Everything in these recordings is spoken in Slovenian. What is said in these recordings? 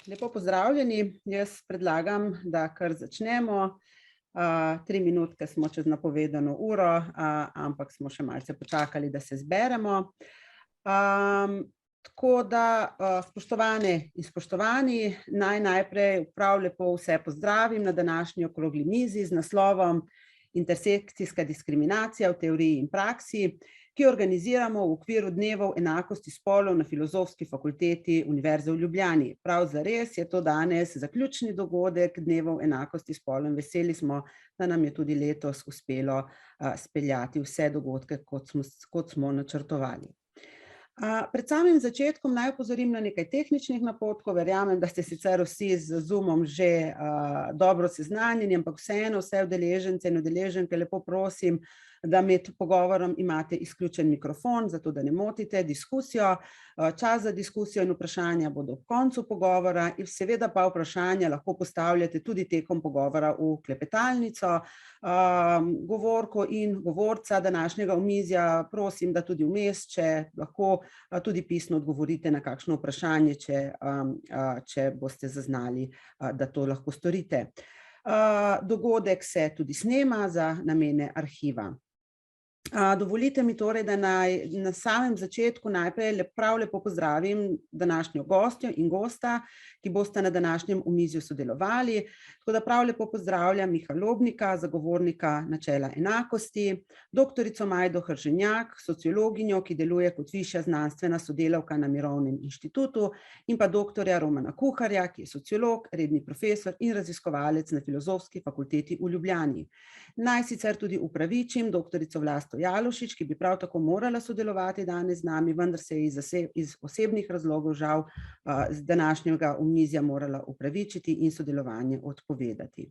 Lepo pozdravljeni. Jaz predlagam, da kar začnemo. 3 minutke smo čez napovedano uro, ampak smo še malce počakali, da se zberemo. Tako da, spoštovane in spoštovani, naj najprej prav lepo vse pozdravim na današnji okrogli mizi z naslovom Intersekcijska diskriminacija v teoriji in praksi, ki organiziramo v okviru dnevov enakosti spolov na Filozofski fakulteti Univerze v Ljubljani. Prav zares je to danes zaključni dogodek dnevov enakosti spolov. Veseli smo, da nam je tudi letos uspelo speljati vse dogodke, kot smo načrtovali. Pred samim začetkom naj opozorim na nekaj tehničnih napotkov. Verjamem, da ste sicer vsi z Zoomom že dobro seznanjeni, ampak vseeno vse udeležence in udeleženke lepo prosim, da med pogovorom imate izključen mikrofon, zato da ne motite diskusijo. Čas za diskusijo in vprašanja bodo ob koncu pogovora in seveda pa vprašanja lahko postavljate tudi tekom pogovora v klepetalnico. Govorko in govorca današnjega omizja prosim, da tudi vmes, če lahko tudi pisno odgovorite na kakšno vprašanje, če boste zaznali, da to lahko storite. Dogodek se tudi snema za namene arhiva. Dovolite mi torej, da naj na samem začetku najprej prav lepo pozdravim današnjo gostjo in gosta, ki bosta na današnjem omizju sodelovali. Tako da prav lepo pozdravljam Miha Lobnika, zagovornika načela enakosti, doktorico Majdo Hrženjak, sociologinjo, ki deluje kot višja znanstvena sodelavka na Mirovnem inštitutu, in pa doktorja Romana Kuharja, ki je sociolog, redni profesor in raziskovalec na Filozofski fakulteti v Ljubljani. Naj sicer tudi upravičim doktorico Vlasto Jalušič, ki bi prav tako morala sodelovati danes z nami, vendar se je iz osebnih razlogov žal z današnjega omizja morala upravičiti in sodelovanje odpovedati.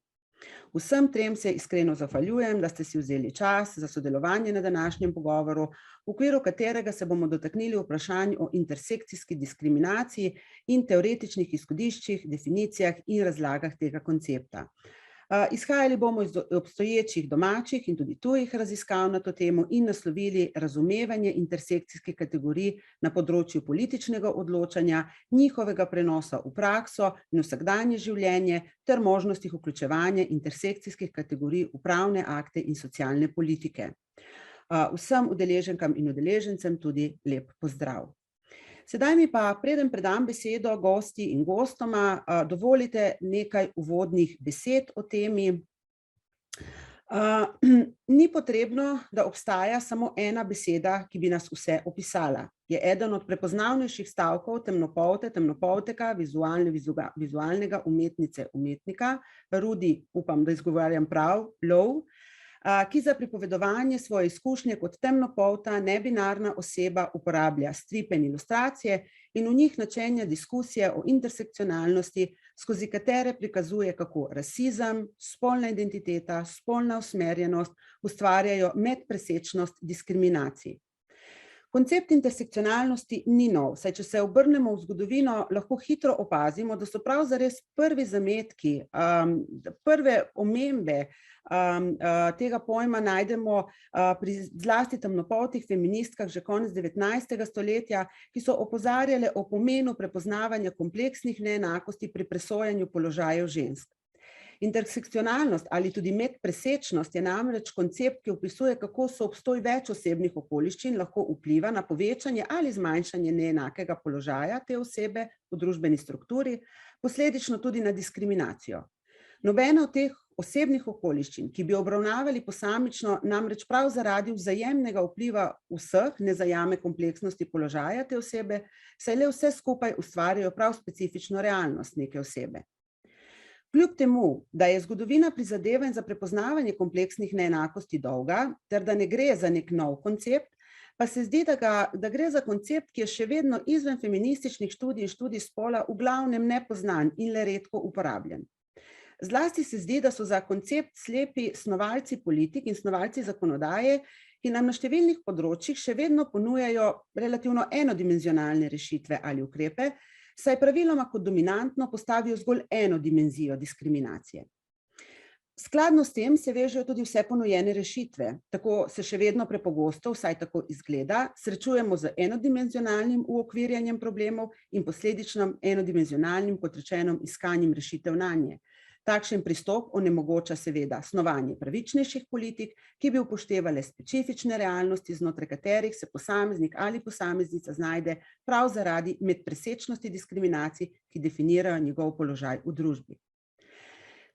Vsem trem se iskreno zahvaljujem, da ste si vzeli čas za sodelovanje na današnjem pogovoru, v okviru katerega se bomo dotaknili vprašanj o intersekcijski diskriminaciji in teoretičnih izhodiščih, definicijah in razlagah tega koncepta. Izhajali bomo iz obstoječih domačih in tudi tujih raziskav na to temo in naslovili razumevanje intersekcijskih kategorij na področju političnega odločanja, njihovega prenosa v prakso in vsakdanje življenje ter možnostih vključevanja intersekcijskih kategorij v pravne akte in socialne politike. Vsem udeleženkam in udeležencem tudi lep pozdrav. Sedaj mi pa, preden predam besedo gosti in gostoma, dovolite nekaj uvodnih besed o temi. Ni potrebno, da obstaja samo ena beseda, ki bi nas vse opisala. Je eden od prepoznavnejših stavkov temnopolte, temnopolteka, vizualnega umetnice, umetnika, Rudi, upam, da izgovarjam prav, Low, ki za pripovedovanje svoje izkušnje kot temnopolta, nebinarna oseba uporablja stripe in ilustracije in v njih načenja diskusije o intersekcionalnosti, skozi katere prikazuje, kako rasizem, spolna identiteta, spolna usmerjenost ustvarjajo medpresečnost diskriminacij. Koncept intersekcionalnosti ni nov, saj če se obrnemo v zgodovino, lahko hitro opazimo, da so prav zares prvi zametki, prve omembe tega pojma najdemo pri zlasti temnopoltih feministkah že konec 19. stoletja, ki so opozarjale o pomenu prepoznavanja kompleksnih neenakosti pri presojanju položajev žensk. Intersekcionalnost ali tudi medpresečnost je namreč koncept, ki opisuje, kako soobstoj več osebnih okoliščin lahko vpliva na povečanje ali zmanjšanje neenakega položaja te osebe v družbeni strukturi, posledično tudi na diskriminacijo. Nobena od teh osebnih okoliščin, ki bi obravnavali posamično, namreč prav zaradi vzajemnega vpliva vseh ne zajame kompleksnosti položaja te osebe, saj le vse skupaj ustvarjajo prav specifično realnost neke osebe. Kljub temu, da je zgodovina prizadevanj za prepoznavanje kompleksnih neenakosti dolga, ter da ne gre za nek nov koncept, pa se zdi, da gre za koncept, ki je še vedno izven feminističnih študij in študij spola v glavnem nepoznan in le redko uporabljen. Zlasti se zdi, da so za koncept slepi snovalci politik in snovalci zakonodaje, ki nam na številnih področjih še vedno ponujajo relativno enodimenzionalne rešitve ali ukrepe, saj praviloma kot dominantno postavijo zgolj eno dimenzijo diskriminacije. Skladno s tem se vežejo tudi vse ponujene rešitve. Tako se še vedno prepogosto, vsaj tako izgleda, srečujemo z enodimenzionalnim uokvirjanjem problemov in posledično enodimenzionalnim, kot rečeno, iskanjem rešitev nanje. Takšen pristop onemogoča seveda snovanje pravičnejših politik, ki bi upoštevale specifične realnosti, znotraj katerih se posameznik ali posameznica znajde prav zaradi medpresečnosti diskriminacij, ki definirajo njegov položaj v družbi.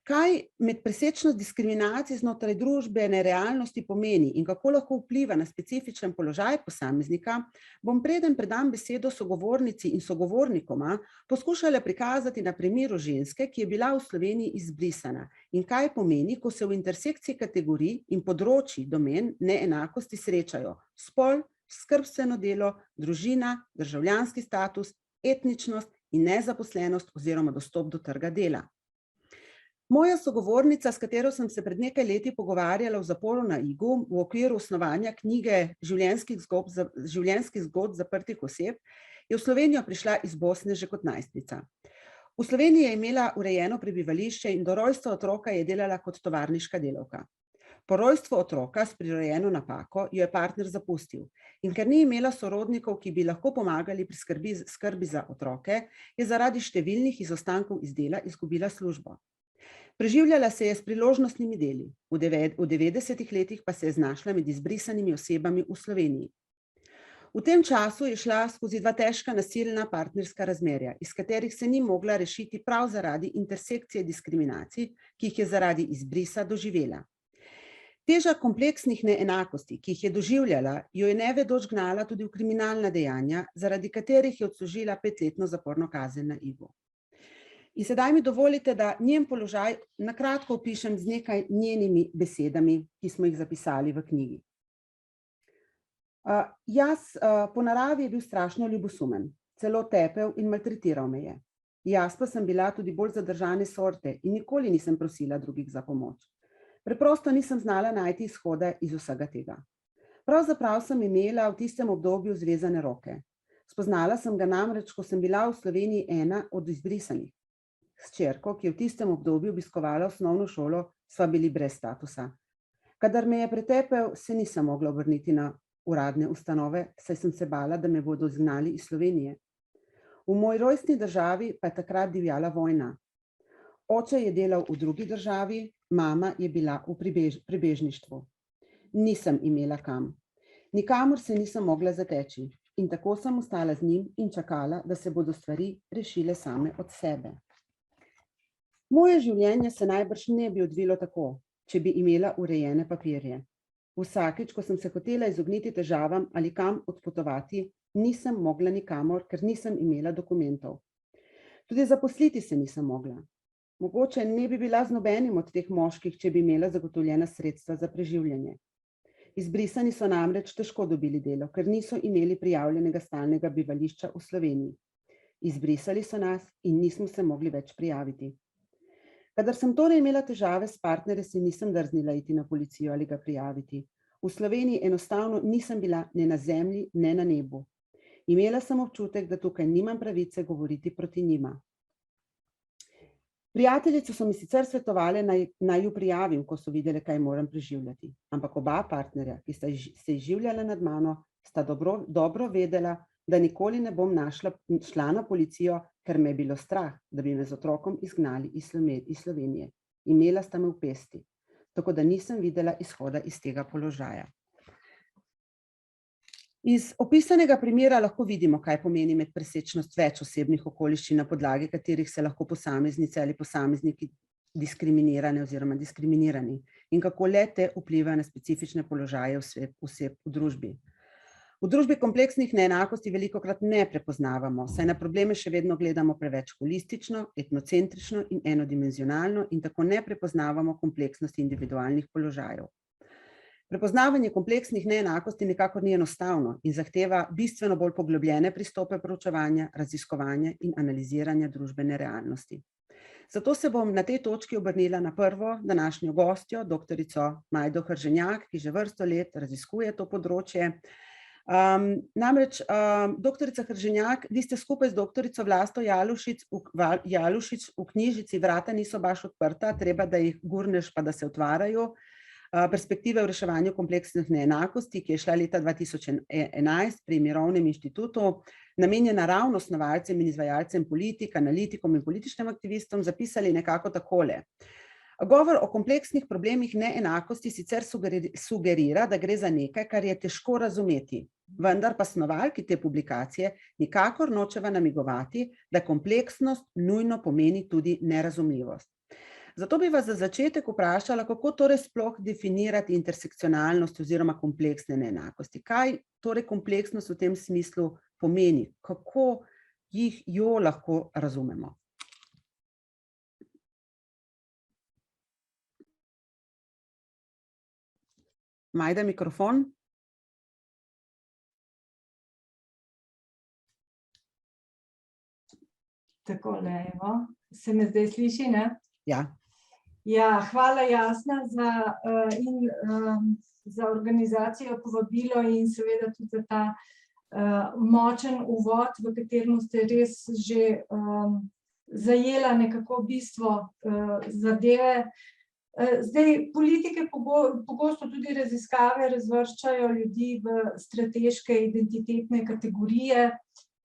Kaj medpresečnost diskriminacij znotraj družbene realnosti pomeni in kako lahko vpliva na specifičen položaj posameznika, bom preden predam besedo sogovornici in sogovornikoma poskušala prikazati na primeru ženske, ki je bila v Sloveniji izbrisana in kaj pomeni, ko se v intersekciji kategorij in področij domen neenakosti srečajo spol, skrbstveno delo, družina, državljanski status, etničnost in nezaposlenost oziroma dostop do trga dela. Moja sogovornica, s katero sem se pred nekaj leti pogovarjala v zaporu na Igu v okviru osnovanja knjige življenjskih zgodb zaprtih oseb, je v Slovenijo prišla iz Bosne že kot najstnica. V Sloveniji je imela urejeno prebivališče in do rojstva otroka je delala kot tovarniška delavka. Po rojstvu otroka s prirojeno napako jo je partner zapustil in ker ni imela sorodnikov, ki bi lahko pomagali pri skrbi za otroke, je zaradi številnih izostankov iz dela izgubila službo. Preživljala se je s priložnostnimi deli, v 90-ih letih pa se je znašla med izbrisanimi osebami v Sloveniji. V tem času je šla skozi 2 težka nasilna partnerska razmerja, iz katerih se ni mogla rešiti prav zaradi intersekcije diskriminacij, ki jih je zaradi izbrisa doživela. Teža kompleksnih neenakosti, ki jih je doživljala, jo je nevedoč gnala tudi v kriminalna dejanja, zaradi katerih je odslužila 5-letno zaporno kazen na Igu. In sedaj mi dovolite, da njen položaj na kratko opišem z nekaj njenimi besedami, ki smo jih zapisali v knjigi. Po naravi je bil strašno ljubosumen, celo tepel in maltretiral me je. Jaz pa sem bila tudi bolj zadržane sorte in nikoli nisem prosila drugih za pomoč. Preprosto nisem znala najti izhoda iz vsega tega. Pravzaprav sem imela v tistem obdobju zvezane roke. Spoznala sem ga namreč, ko sem bila v Sloveniji ena od izbrisanih. S hčerko, ki je v tistem obdobju obiskovala osnovno šolo, sva bili brez statusa. Kadar me je pretepel, se nisem mogla obrniti na uradne ustanove, saj sem se bala, da me bodo izgnali iz Slovenije. V moji rojstni državi pa je takrat divjala vojna. Oče je delal v drugi državi, mama je bila v prebežništvu. Nisem imela kam. Nikamor se nisem mogla zateči in tako sem ostala z njim in čakala, da se bodo stvari rešile same od sebe. Moje življenje se najbrž ne bi odvilo tako, če bi imela urejene papirje. Vsakič, ko sem se hotela izogniti težavam ali kam odpotovati, nisem mogla nikamor, ker nisem imela dokumentov. Tudi zaposliti se nisem mogla. Mogoče ne bi bila z nobenim od teh moških, če bi imela zagotovljena sredstva za preživljanje. Izbrisani so namreč težko dobili delo, ker niso imeli prijavljenega stalnega bivališča v Sloveniji. Izbrisali so nas in nismo se mogli več prijaviti. Kadar sem torej imela težave s partnerjem, se nisem drznila iti na policijo ali ga prijaviti. V Sloveniji enostavno nisem bila ne na zemlji, ne na nebu. Imela sem občutek, da tukaj nimam pravice govoriti proti njima. Prijateljice so mi sicer svetovale, naj ju prijavim, ko so videle, kaj moram preživljati. Ampak oba partnerja, ki sta se izživljala nad mano, sta dobro vedela, da nikoli ne bom šla na policijo, ker me je bilo strah, da bi me z otrokom izgnali iz Slovenije. Imela sta me v pesti, tako da nisem videla izhoda iz tega položaja. Iz opisanega primera lahko vidimo, kaj pomeni medpresečnost več osebnih okoliščin, na podlagi katerih se lahko posameznice ali posamezniki diskriminirane oziroma diskriminirani in kako le te vplivajo na specifične položaje oseb v družbi. V družbi kompleksnih neenakosti velikokrat ne prepoznavamo, saj na probleme še vedno gledamo preveč holistično, etnocentrično in enodimenzionalno in tako ne prepoznavamo kompleksnosti individualnih položajev. Prepoznavanje kompleksnih neenakosti nikakor ni enostavno in zahteva bistveno bolj poglobljene pristope proučevanja, raziskovanja in analiziranja družbene realnosti. Zato se bom na tej točki obrnila na prvo današnjo gostjo, doktorico Majdo Hrženjak, ki že vrsto let raziskuje to področje. Namreč, doktorica Krženjak, vi ste skupaj z doktorico Vlasto Jalušič v knjižici Vrata niso baš odprta, treba, da jih gurneš pa da se otvarajo, perspektive v reševanju kompleksnih neenakosti, ki je šla leta 2011 pri Mirovnem inštitutu, namenjena ravno snovalcem in izvajalcem politik, analitikom in političnim aktivistom, zapisali nekako takole. Govor o kompleksnih problemih neenakosti sicer sugerira, da gre za nekaj, kar je težko razumeti, vendar pa snovalki te publikacije nikakor nočeva namigovati, da kompleksnost nujno pomeni tudi nerazumljivost. Zato bi vas za začetek vprašala, kako torej sploh definirati intersekcionalnost oziroma kompleksne neenakosti. Kaj torej kompleksnost v tem smislu pomeni? Kako jo lahko razumemo? Majda, mikrofon. Takole, evo. Se me zdaj sliši, ne? Ja. Ja, hvala Jasna za organizacijo, povabilo in seveda tudi za ta močen uvod, v katerem ste res že zajela nekako bistvo zadeve. Zdaj, politike pogosto tudi raziskave razvrščajo ljudi v strateške identitetne kategorije,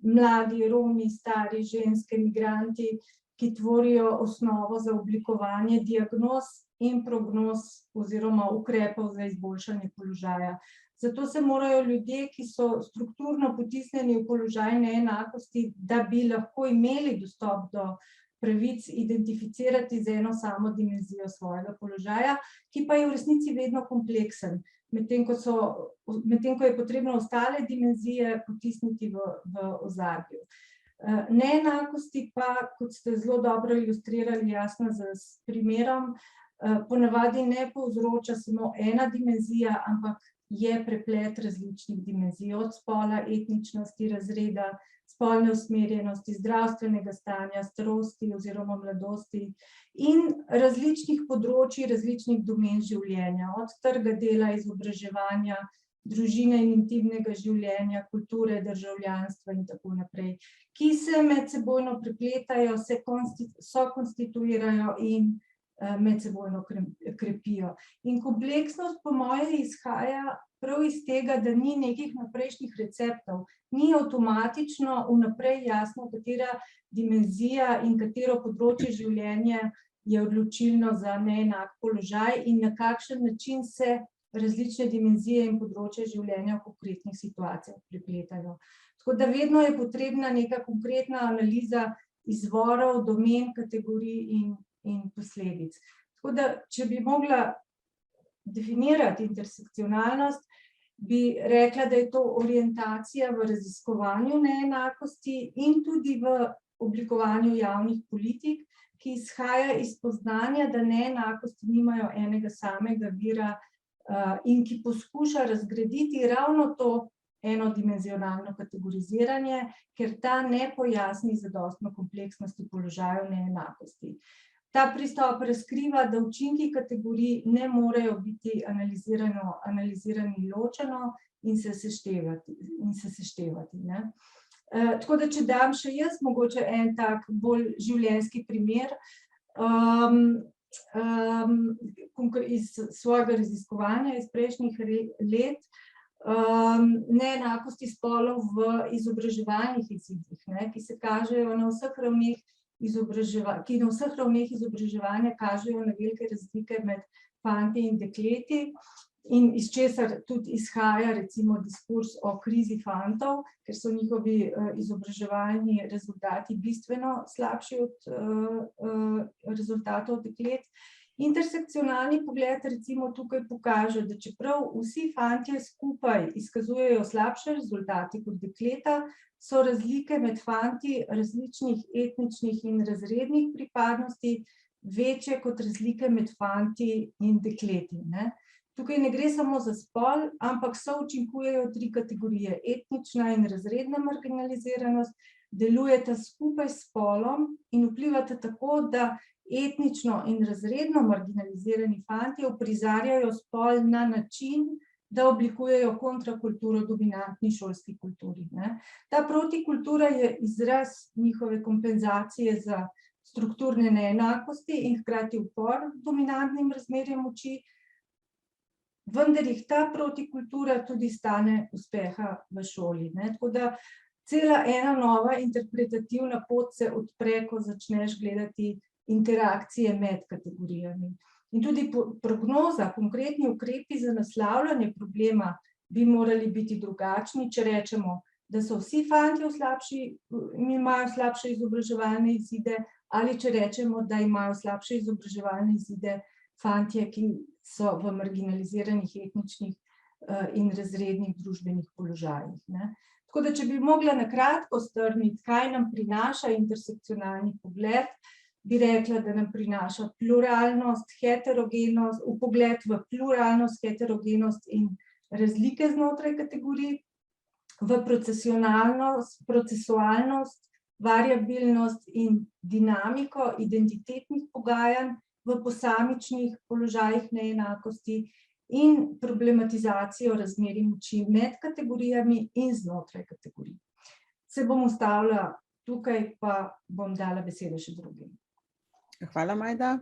mladi, Romi, stari, ženske, migranti, ki tvorijo osnovo za oblikovanje diagnoz in prognoz oziroma ukrepov za izboljšanje položaja. Zato se morajo ljudje, ki so strukturno potisnjeni v položaj neenakosti, da bi lahko imeli dostop do pravic, identificirati z eno samo dimenzijo svojega položaja, ki pa je v resnici vedno kompleksen, medtem ko je potrebno ostale dimenzije potisniti v ozadju. Neenakosti pa, kot ste zelo dobro ilustrirali, Jasna, s primerom, ponavadi ne povzroča samo ena dimenzija, ampak je preplet različnih dimenzij, od spola, etničnosti, razreda, spolne usmerjenosti, zdravstvenega stanja, starosti oziroma mladosti in različnih področij, različnih domen življenja, od trga dela, izobraževanja, družine in intimnega življenja, kulture, državljanstva in tako naprej, ki se medsebojno prepletajo, so konstituirajo in medsebojno krepijo. In kompleksnost po moje izhaja prav iz tega, da ni nekih naprejšnjih receptov, ni avtomatično vnaprej jasno, katera dimenzija in katero področje življenja je odločilno za neenak položaj in na kakšen način se različne dimenzije in področje življenja v konkretnih situacijah prepletajo. Tako da vedno je potrebna neka konkretna analiza izvorov, domen, kategorij in posledic. Tako da, če bi mogla definirati intersekcionalnost, bi rekla, da je to orientacija v raziskovanju neenakosti in tudi v oblikovanju javnih politik, ki izhaja iz spoznanja, da neenakosti nimajo enega samega vira in ki poskuša razgraditi ravno to enodimenzionalno kategoriziranje, ker ta ne pojasni zadostno kompleksnosti položajev neenakosti. Ta pristop razkriva, da učinki kategorij ne morejo biti analizirani ločeno in se seštevati. Tako da, če dam še jaz mogoče en tak bolj življenjski primer, iz svojega raziskovanja iz prejšnjih let, neenakosti spolov v izobraževalnih izzivih, ki se kažejo na vseh ravneh izobraževanja kažejo na velike razlike med fanti in dekleti in iz česar tudi izhaja recimo diskurz o krizi fantov, ker so njihovi izobraževalni rezultati bistveno slabši od rezultatov deklet. Intersekcionalni pogled recimo tukaj pokaže, da čeprav vsi fantje skupaj izkazujejo slabše rezultate kot dekleta, so razlike med fanti različnih etničnih in razrednih pripadnosti večje kot razlike med fanti in dekleti. Tukaj ne gre samo za spol, ampak součinkujejo tri kategorije: etnična in razredna marginaliziranost, delujeta skupaj s spolom in vplivata tako, da etnično in razredno marginalizirani fantje uprizarjajo spol na način, da oblikujejo kontrakulturo dominantni šolski kulturi. Ta protikultura je izraz njihove kompenzacije za strukturne neenakosti in hkrati upor dominantnim razmerjem moči, vendar jih ta protikultura tudi stane uspeha v šoli. Tako da cela ena nova interpretativna pot se odpre, ko začneš gledati interakcije med kategorijami. In tudi prognoza, konkretni ukrepi za naslavljanje problema bi morali biti drugačni, če rečemo, da so vsi fantje imajo slabše izobraževalne izide, ali če rečemo, da imajo slabše izobraževalne izide fantje, ki so v marginaliziranih etničnih in razrednih družbenih položajih. Tako da, če bi mogla na kratko strniti, kaj nam prinaša intersekcionalni pogled, bi rekla, da nam prinaša pluralnost, heterogenost, vpogled v pluralnost, heterogenost in razlike znotraj kategorij, v procesualnost, variabilnost in dinamiko identitetnih pogajanj v posamičnih položajih neenakosti in problematizacijo razmerij moči med kategorijami in znotraj kategorij. Se bom ustavila tukaj, pa bom dala besedo še drugim. Hvala, Majda.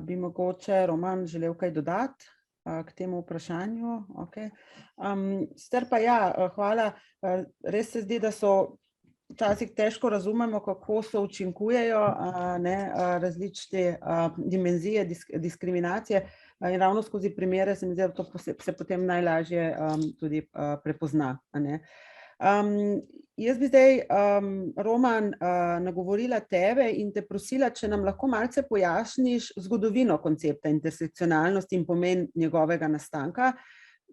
Bi mogoče Roman želel kaj dodati k temu vprašanju? Okay. Sicer pa ja, hvala. Res se zdi, da so včasih težko razumemo, kako se učinkujejo različne dimenzije diskriminacije in ravno skozi primere se mi zdi, da to se potem najlažje tudi prepozna. Jaz bi zdaj, Roman, nagovorila tebe in te prosila, če nam lahko malce pojasniš zgodovino koncepta intersekcionalnosti in pomen njegovega nastanka.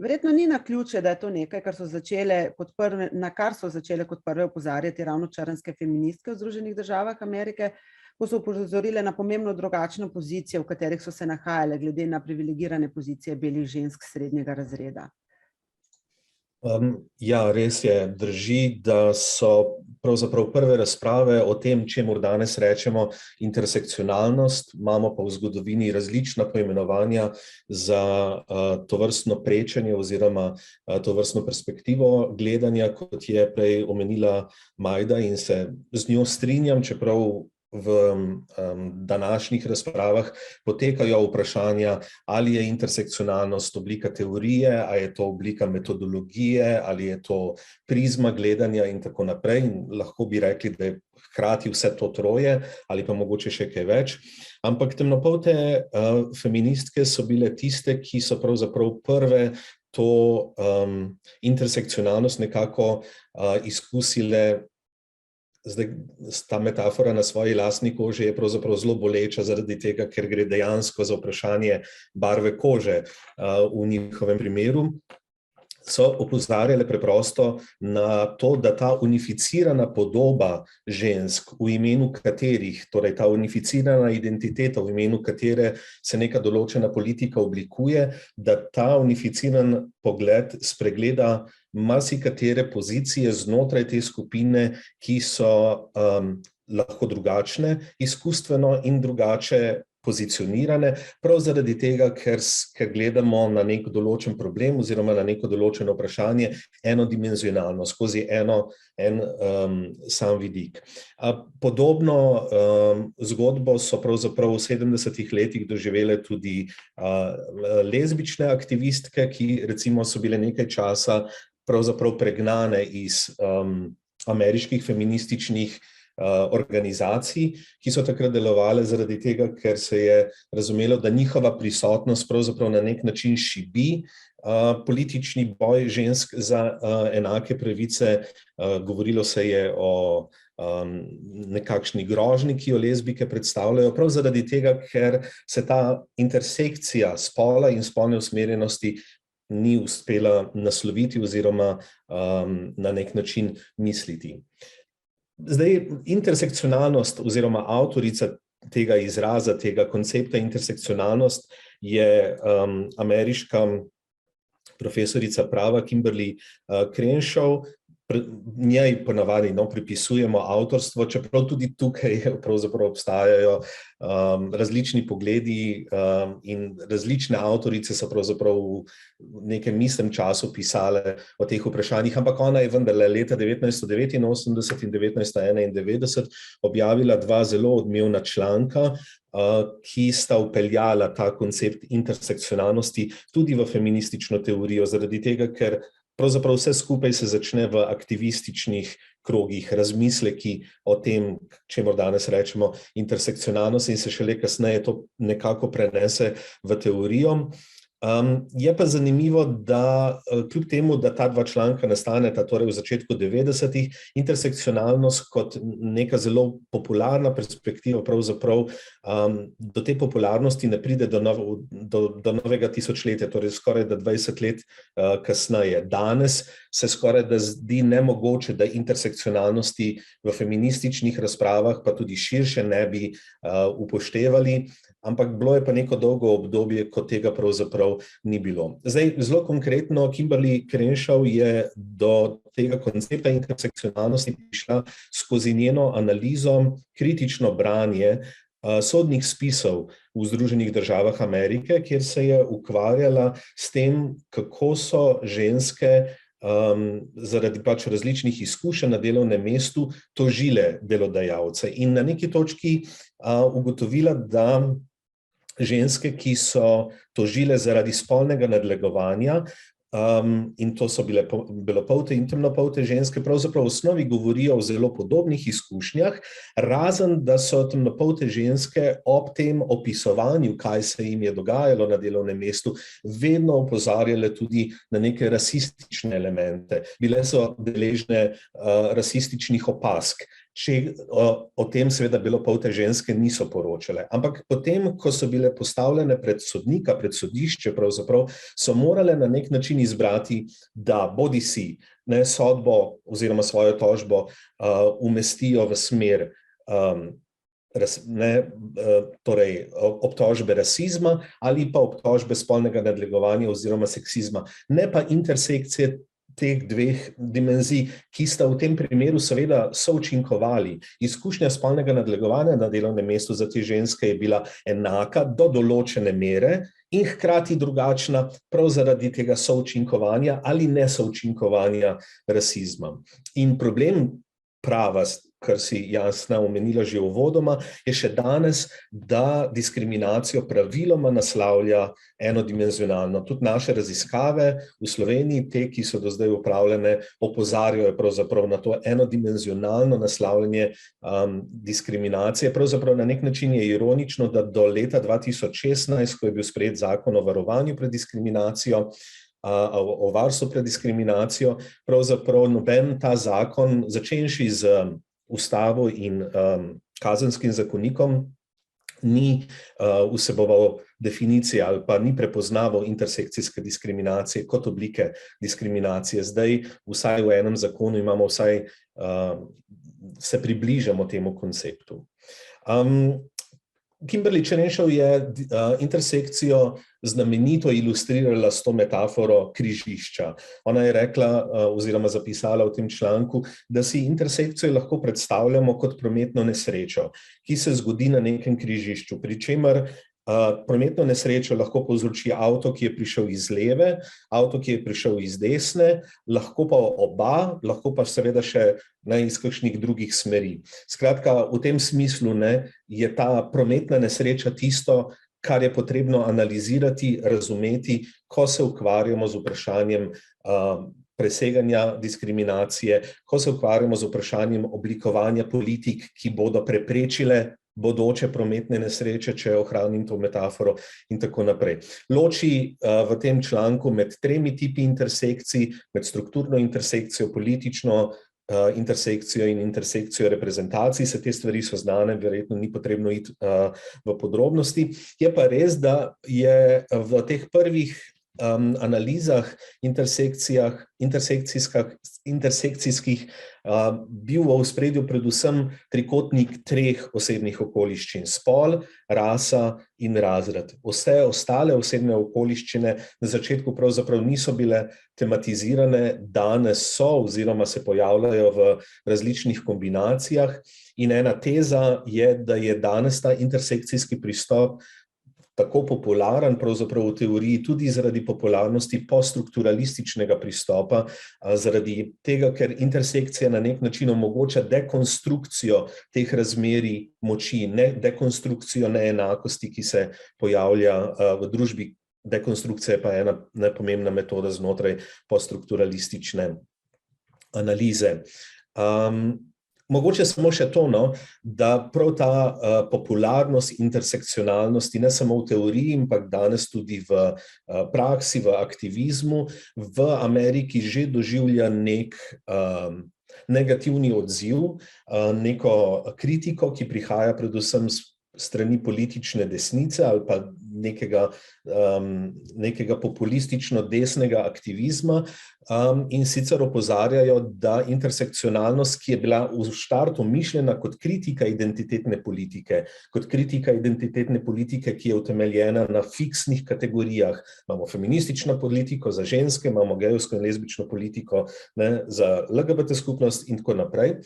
Verjetno ni naključje, da je to nekaj, na kar so začele kot prve opozarjati ravno črnske feministke v Združenih državah Amerike, ko so opozorile na pomembno drugačno pozicijo, v katerih so se nahajale glede na privilegirane pozicije belih žensk srednjega razreda. Ja, res je, drži, da so pravzaprav prve razprave o tem, čemur danes rečemo intersekcionalnost, imamo pa v zgodovini različna poimenovanja za tovrstno prečenje oziroma tovrstno perspektivo gledanja, kot je prej omenila Majda, in se z njo strinjam, čeprav v današnjih razpravah potekajo vprašanja, ali je intersekcionalnost oblika teorije, ali je to oblika metodologije, ali je to prizma gledanja in tako naprej. In lahko bi rekli, da je hkrati vse to troje, ali pa mogoče še kaj več. Ampak temnopolte feministke so bile tiste, ki so pravzaprav prve to intersekcionalnost nekako izkusile. Zdaj, ta metafora na svoji lastni koži je pravzaprav zelo boleča zaradi tega, ker gre dejansko za vprašanje barve kože. V njihovem primeru so opozarjale preprosto na to, da ta unificirana podoba žensk, v imenu katerih, torej ta unificirana identiteta, v imenu katere se neka določena politika oblikuje, da ta unificiran pogled spregleda marsikatere pozicije znotraj te skupine, ki so lahko drugačne, izkustveno in drugače pozicionirane, prav zaradi tega, ker gledamo na nek določen problem oziroma na neko določeno vprašanje enodimenzionalno, skozi en sam vidik. Podobno zgodbo so pravzaprav v 70-ih letih doživele tudi lezbične aktivistke, ki recimo so bile nekaj časa pravzaprav pregnane iz ameriških feminističnih organizacij, ki so takrat delovale zaradi tega, ker se je razumelo, da njihova prisotnost pravzaprav na nek način šibi politični boj žensk za enake pravice. Govorilo se je o nekakšni grožnji, ki jo lezbijke predstavljajo, prav zaradi tega, ker se ta intersekcija spola in spolne usmerjenosti ni uspela nasloviti oziroma na nek način misliti. Zdaj, intersekcionalnost oziroma avtorica tega izraza, tega koncepta intersekcionalnost je ameriška profesorica prava Kimberly Crenshaw. njej ponavadi pripisujemo avtorstvo, čeprav tudi tukaj pravzaprav obstajajo različni pogledi in različne avtorice so pravzaprav v nekem istem času pisale o teh vprašanjih, ampak ona je vendarle leta 1989 in 1991 objavila dva zelo odmevna članka, ki sta vpeljala ta koncept intersekcionalnosti tudi v feministično teorijo, zaradi tega, ker pravzaprav vse skupaj se začne v aktivističnih krogih, razmisleki o tem, čemur danes rečemo intersekcionalnost, in se šele kasneje to nekako prenese v teorijo. Je pa zanimivo, da kljub temu, da ta dva članka nastaneta torej v začetku 90-ih, intersekcionalnost kot neka zelo popularna perspektiva pravzaprav do te popularnosti ne pride do novega tisočletja, torej skoraj da 20 let kasneje. Danes se skoraj da zdi nemogoče, da intersekcionalnosti v feminističnih razpravah, pa tudi širše ne bi upoštevali, ampak bilo je pa neko dolgo obdobje, ko tega pravzaprav ni bilo. Zdaj, zelo konkretno, Kimberly Crenshaw je do tega koncepta intersekcionalnosti prišla skozi njeno analizo, kritično branje sodnih spisov v Združenih državah Amerike, kjer se je ukvarjala s tem, kako so ženske zaradi različnih izkušenj na delovnem mestu tožile delodajalce. In na neki točki ugotovila, da ženske, ki so tožile zaradi spolnega nadlegovanja, in to so bile belopolte in temnopolte ženske, pravzaprav v osnovi govorijo o zelo podobnih izkušnjah, razen da so temnopolte ženske ob tem opisovanju, kaj se jim je dogajalo na delovnem mestu, vedno opozarjale tudi na neke rasistične elemente. Bile so deležne rasističnih opazk. O tem seveda belopolte ženske niso poročale. Ampak potem, ko so bile postavljene pred sodnika, pred sodišče, pravzaprav so morale na nek način izbrati, da bodisi sodbo oziroma svojo tožbo umestijo v smer torej obtožbe rasizma ali pa obtožbe spolnega nadlegovanja oziroma seksizma, ne pa intersekcije teh dveh dimenzij, ki sta v tem primeru seveda součinkovali. Izkušnja spolnega nadlegovanja na delovnem mestu za te ženske je bila enaka do določene mere in hkrati drugačna prav zaradi tega součinkovanja ali nesoučinkovanja rasizma. In problem prava, kar si Jasna omenila že uvodoma, je še danes, da diskriminacijo praviloma naslavlja enodimenzionalno. Tudi naše raziskave v Sloveniji, te, ki so do zdaj upravljene, opozarjajo pravzaprav na to enodimenzionalno naslavljanje diskriminacije. Pravzaprav na nek način je ironično, da do leta 2016, ko je bil sprejet zakon o varovanju pred diskriminacijo, o varstvu pred diskriminacijo, pravzaprav noben ta zakon, začenši z ustavo in kazenskim zakonikom, ni vseboval definicije ali pa ni prepoznaval intersekcijske diskriminacije kot oblike diskriminacije. Zdaj, vsaj v enem zakonu imamo vsaj, se približamo temu konceptu. Kimberly Crenshaw je intersekcijo znamenito ilustrirala s to metaforo križišča. Ona je rekla oziroma zapisala v tem članku, da si intersekcijo lahko predstavljamo kot prometno nesrečo, ki se zgodi na nekem križišču, pri čemer prometno nesrečo lahko povzroči avto, ki je prišel iz leve, avto, ki je prišel iz desne, lahko pa oba, lahko pa seveda še iz kakšnih drugih smeri. Skratka, v tem smislu je ta prometna nesreča tisto, kar je potrebno analizirati, razumeti, ko se ukvarjamo z vprašanjem preseganja diskriminacije, ko se ukvarjamo z vprašanjem oblikovanja politik, ki bodo preprečile bodoče prometne nesreče, če ohranim to metaforo in tako naprej. Loči v tem članku med 3 tipi intersekcij, med strukturno intersekcijo, politično intersekcijo in intersekcijo reprezentacij. Se te stvari so znane, verjetno ni potrebno iti v podrobnosti. Je pa res, da je v teh prvih analizah, intersekcijskih bil v ospredju predvsem trikotnik 3 osebnih okoliščin: spol, rasa in razred. Vse ostale osebne okoliščine na začetku pravzaprav niso bile tematizirane, danes so oziroma se pojavljajo v različnih kombinacijah. In ena teza je, da je danes ta intersekcijski pristop tako popularen, pravzaprav v teoriji tudi zaradi popularnosti poststrukturalističnega pristopa, zaradi tega, ker intersekcija na nek način omogoča dekonstrukcijo teh razmerij moči, dekonstrukcijo neenakosti, ki se pojavlja v družbi. Dekonstrukcija je pa ena nepomembna metoda znotraj poststrukturalistične analize. Mogoče samo še to, da prav ta popularnost intersekcionalnosti, ne samo v teoriji, ampak danes tudi v praksi, v aktivizmu, v Ameriki že doživlja nek negativni odziv, neko kritiko, ki prihaja predvsem strani politične desnice ali pa nekega populistično desnega aktivizma, in sicer opozarjajo, da intersekcionalnost, ki je bila v štartu mišljena kot kritika identitetne politike, ki je utemeljena na fiksnih kategorijah. Imamo feministično politiko za ženske, imamo gejevsko in lezbično politiko za LGBT skupnost in tako naprej.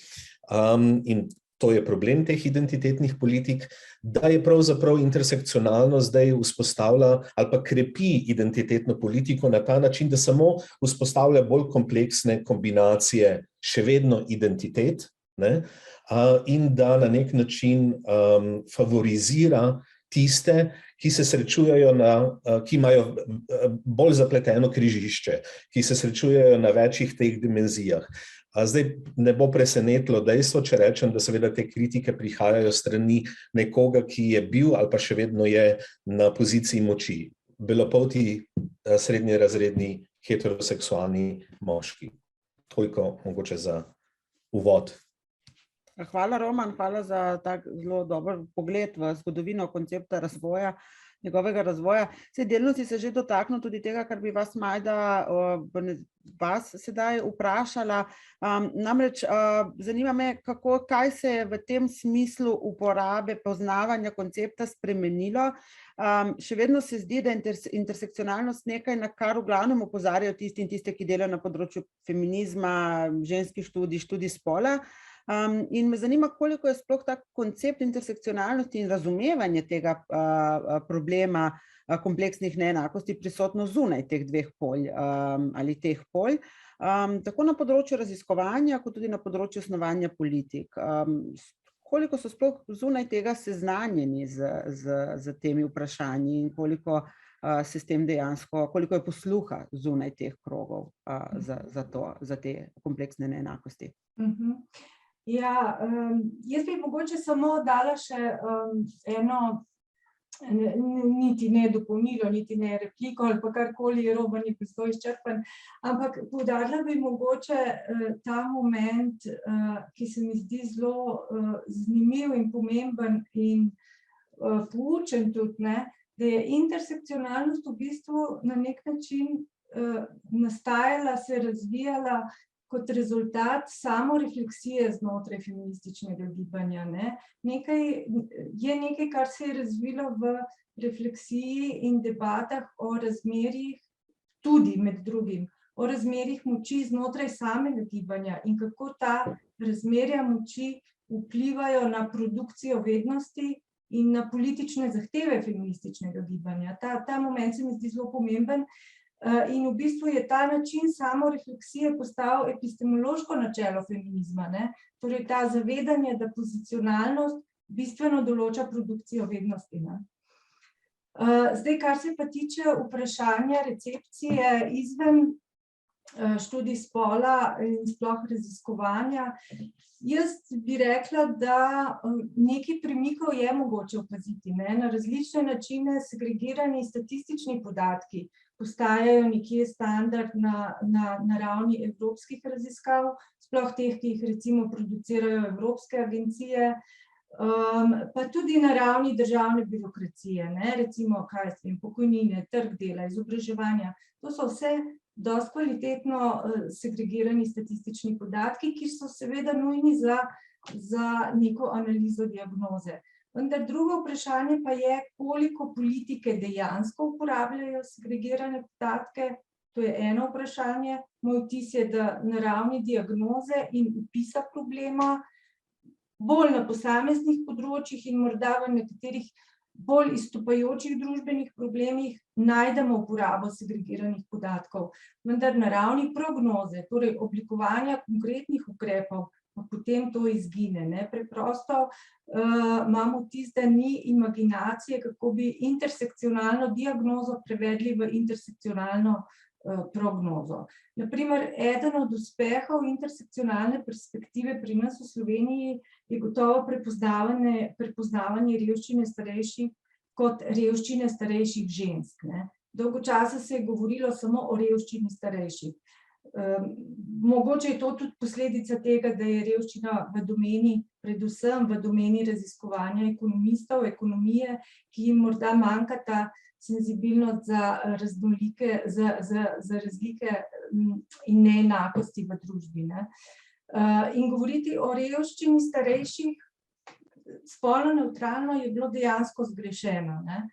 In to je problem teh identitetnih politik, da je pravzaprav intersekcionalnost zdaj vzpostavlja ali pa krepi identitetno politiko na ta način, da samo vzpostavlja bolj kompleksne kombinacije še vedno identitet, in da na nek način favorizira tiste, ki se srečujejo ki imajo bolj zapleteno križišče, ki se srečujejo na večjih teh dimenzijah. Zdaj ne bo presenetilo dejstvo, če rečem, da seveda te kritike prihajajo strani nekoga, ki je bil ali pa še vedno je na poziciji moči. Belopolti, srednjerazredni, heteroseksualni moški. Toliko mogoče za uvod. Hvala, Roman, hvala za tak zelo dober pogled v zgodovino koncepta razvoja, njegovega razvoja. Delno si se že dotaknil tudi tega, kar bi vas Majda vas sedaj vprašala. Namreč zanima me, kaj se je v tem smislu uporabe poznavanja koncepta spremenilo. Še vedno se zdi, da je intersekcionalnost nekaj, na kar v glavnem opozarjajo tiste, ki delajo na področju feminizma, ženskih študij spola. In me zanima, koliko je sploh tak koncept intersekcionalnosti in razumevanje tega problema kompleksnih neenakosti prisotno zunaj teh dveh polj ali teh polj, tako na področju raziskovanja, kot tudi na področju snovanja politik. Koliko so sploh zunaj tega seznanjeni z temi vprašanji in koliko se s tem dejansko, koliko je posluha zunaj teh krogov za te kompleksne neenakosti? Ja, jaz bi mogoče samo dala še eno, niti ne dopolnilo, niti ne repliko ali pa karkoli, Roman je bil zelo izčrpen, ampak poudarila bi mogoče ta moment, ki se mi zdi zelo zanimiv in pomemben in poučen tudi, da je intersekcionalnost v bistvu na nek način nastajala, se razvijala kot rezultat samorefleksije znotraj feminističnega gibanja. Je nekaj, kar se je razvilo v refleksiji in debatah o razmerjih, tudi med drugim, o razmerjih moči znotraj samega gibanja in kako ta razmerja moči vplivajo na produkcijo vednosti in na politične zahteve feminističnega gibanja. Ta moment se mi zdi zelo pomemben. In v bistvu je ta način samorefleksije postal epistemološko načelo feminizma, torej ta zavedanje, da pozicionalnost bistveno določa produkcijo vednosti. Zdaj, kar se pa tiče vprašanja recepcije izven študij spola in sploh raziskovanja, jaz bi rekla, da nekaj premikov je mogoče opaziti. Na različne načine segregirani statistični podatki postajajo nekje standard na ravni evropskih raziskav, sploh teh, ki jih recimo producirajo evropske agencije. pa tudi na ravni državne birokracije, ne, recimo, kaj s tem, pokojnine, trg dela, izobraževanja, to so vse dosti kvalitetno segregirani statistični podatki, ki so seveda nujni za neko analizo diagnoze. Vendar drugo vprašanje pa je, koliko politike dejansko uporabljajo segregirane podatke, to je eno vprašanje. Moj vtis je, da na ravni diagnoze in opisa problema, bolj na posameznih področjih in morda v nekaterih bolj izstopajočih družbenih problemih najdemo uporabo segregiranih podatkov. Vendar na ravni prognoze, torej oblikovanja konkretnih ukrepov, pa potem to izgine, ne. Preprosto imamo vtis, da ni imaginacije, kako bi intersekcionalno diagnozo prevedli v intersekcionalno prognozo. Na primer, eden od uspehov intersekcionalne perspektive pri nas v Sloveniji je gotovo prepoznavanje revščine starejših kot revščine starejših žensk, ne. Dolgo časa se je govorilo samo o revščini starejših. Mogoče je to tudi posledica tega, da je revščina v domeni, predvsem v domeni raziskovanja ekonomistov, ekonomije, ki jim morda manjka ta senzibilnost za raznolike, za razlike in neenakosti v družbi, ne. In govoriti o revščini starejših spolno nevtralno je bilo dejansko zgrešeno, ne.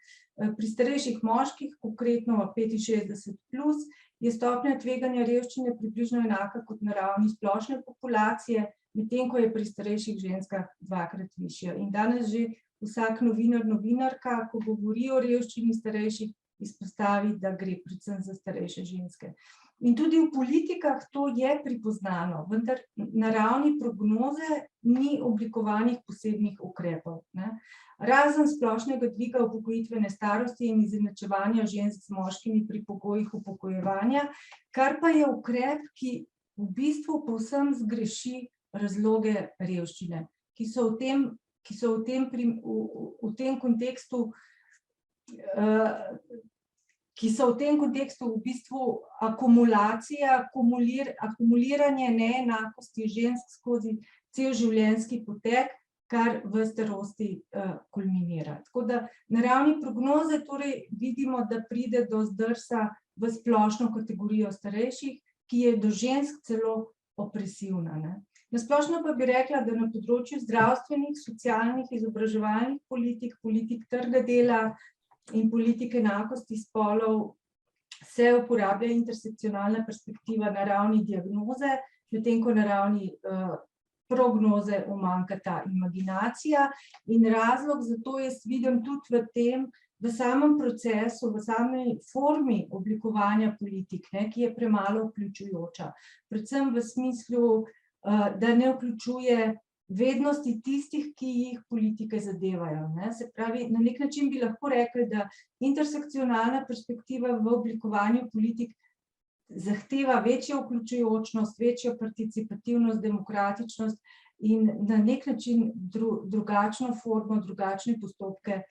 Pri starejših moških, konkretno 65 plus, je stopnja tveganja revščine približno enaka kot na ravni splošne populacije, medtem ko je pri starejših ženskah dvakrat višja. In danes že vsak novinar, novinarka, ko govori o revščini starejših, izpostavi, da gre predvsem za starejše ženske. In tudi v politikah to je pripoznano, vendar na ravni prognoze ni oblikovanih posebnih ukrepov, ne. Razen splošnega dviga upokojitvene starosti in izenačevanja žensk z moškimi pri pogojih upokojevanja, kar pa je ukrep, ki v bistvu povsem zgreši razloge revščine, ki so v tem kontekstu v bistvu akumulacija, akumuliranje neenakosti žensk skozi cel življenjski potek, kar v starosti kulminira. Tako da na ravni prognoze torej vidimo, da pride do zdrsa v splošno kategorijo starejših, ki je do žensk celo opresivna, ne. Na splošno pa bi rekla, da na področju zdravstvenih, socialnih, izobraževalnih politik, politik trga dela in politik enakosti spolov se uporablja intersekcionalna perspektiva na ravni diagnoze, medtem ko na ravni prognoze umanjka ta imaginacija. In razlog za to jaz vidim tudi v tem, v samem procesu, v sami formi oblikovanja politik, ne, ki je premalo vključujoča. Predvsem v smislu, da ne vključuje vednosti tistih, ki jih politike zadevajo, ne. Se pravi, na neki način bi lahko rekli, da intersekcionalna perspektiva v oblikovanju politik zahteva večjo vključujočnost, večjo participativnost, demokratičnost in na neki način drugačno formo, drugačne postopke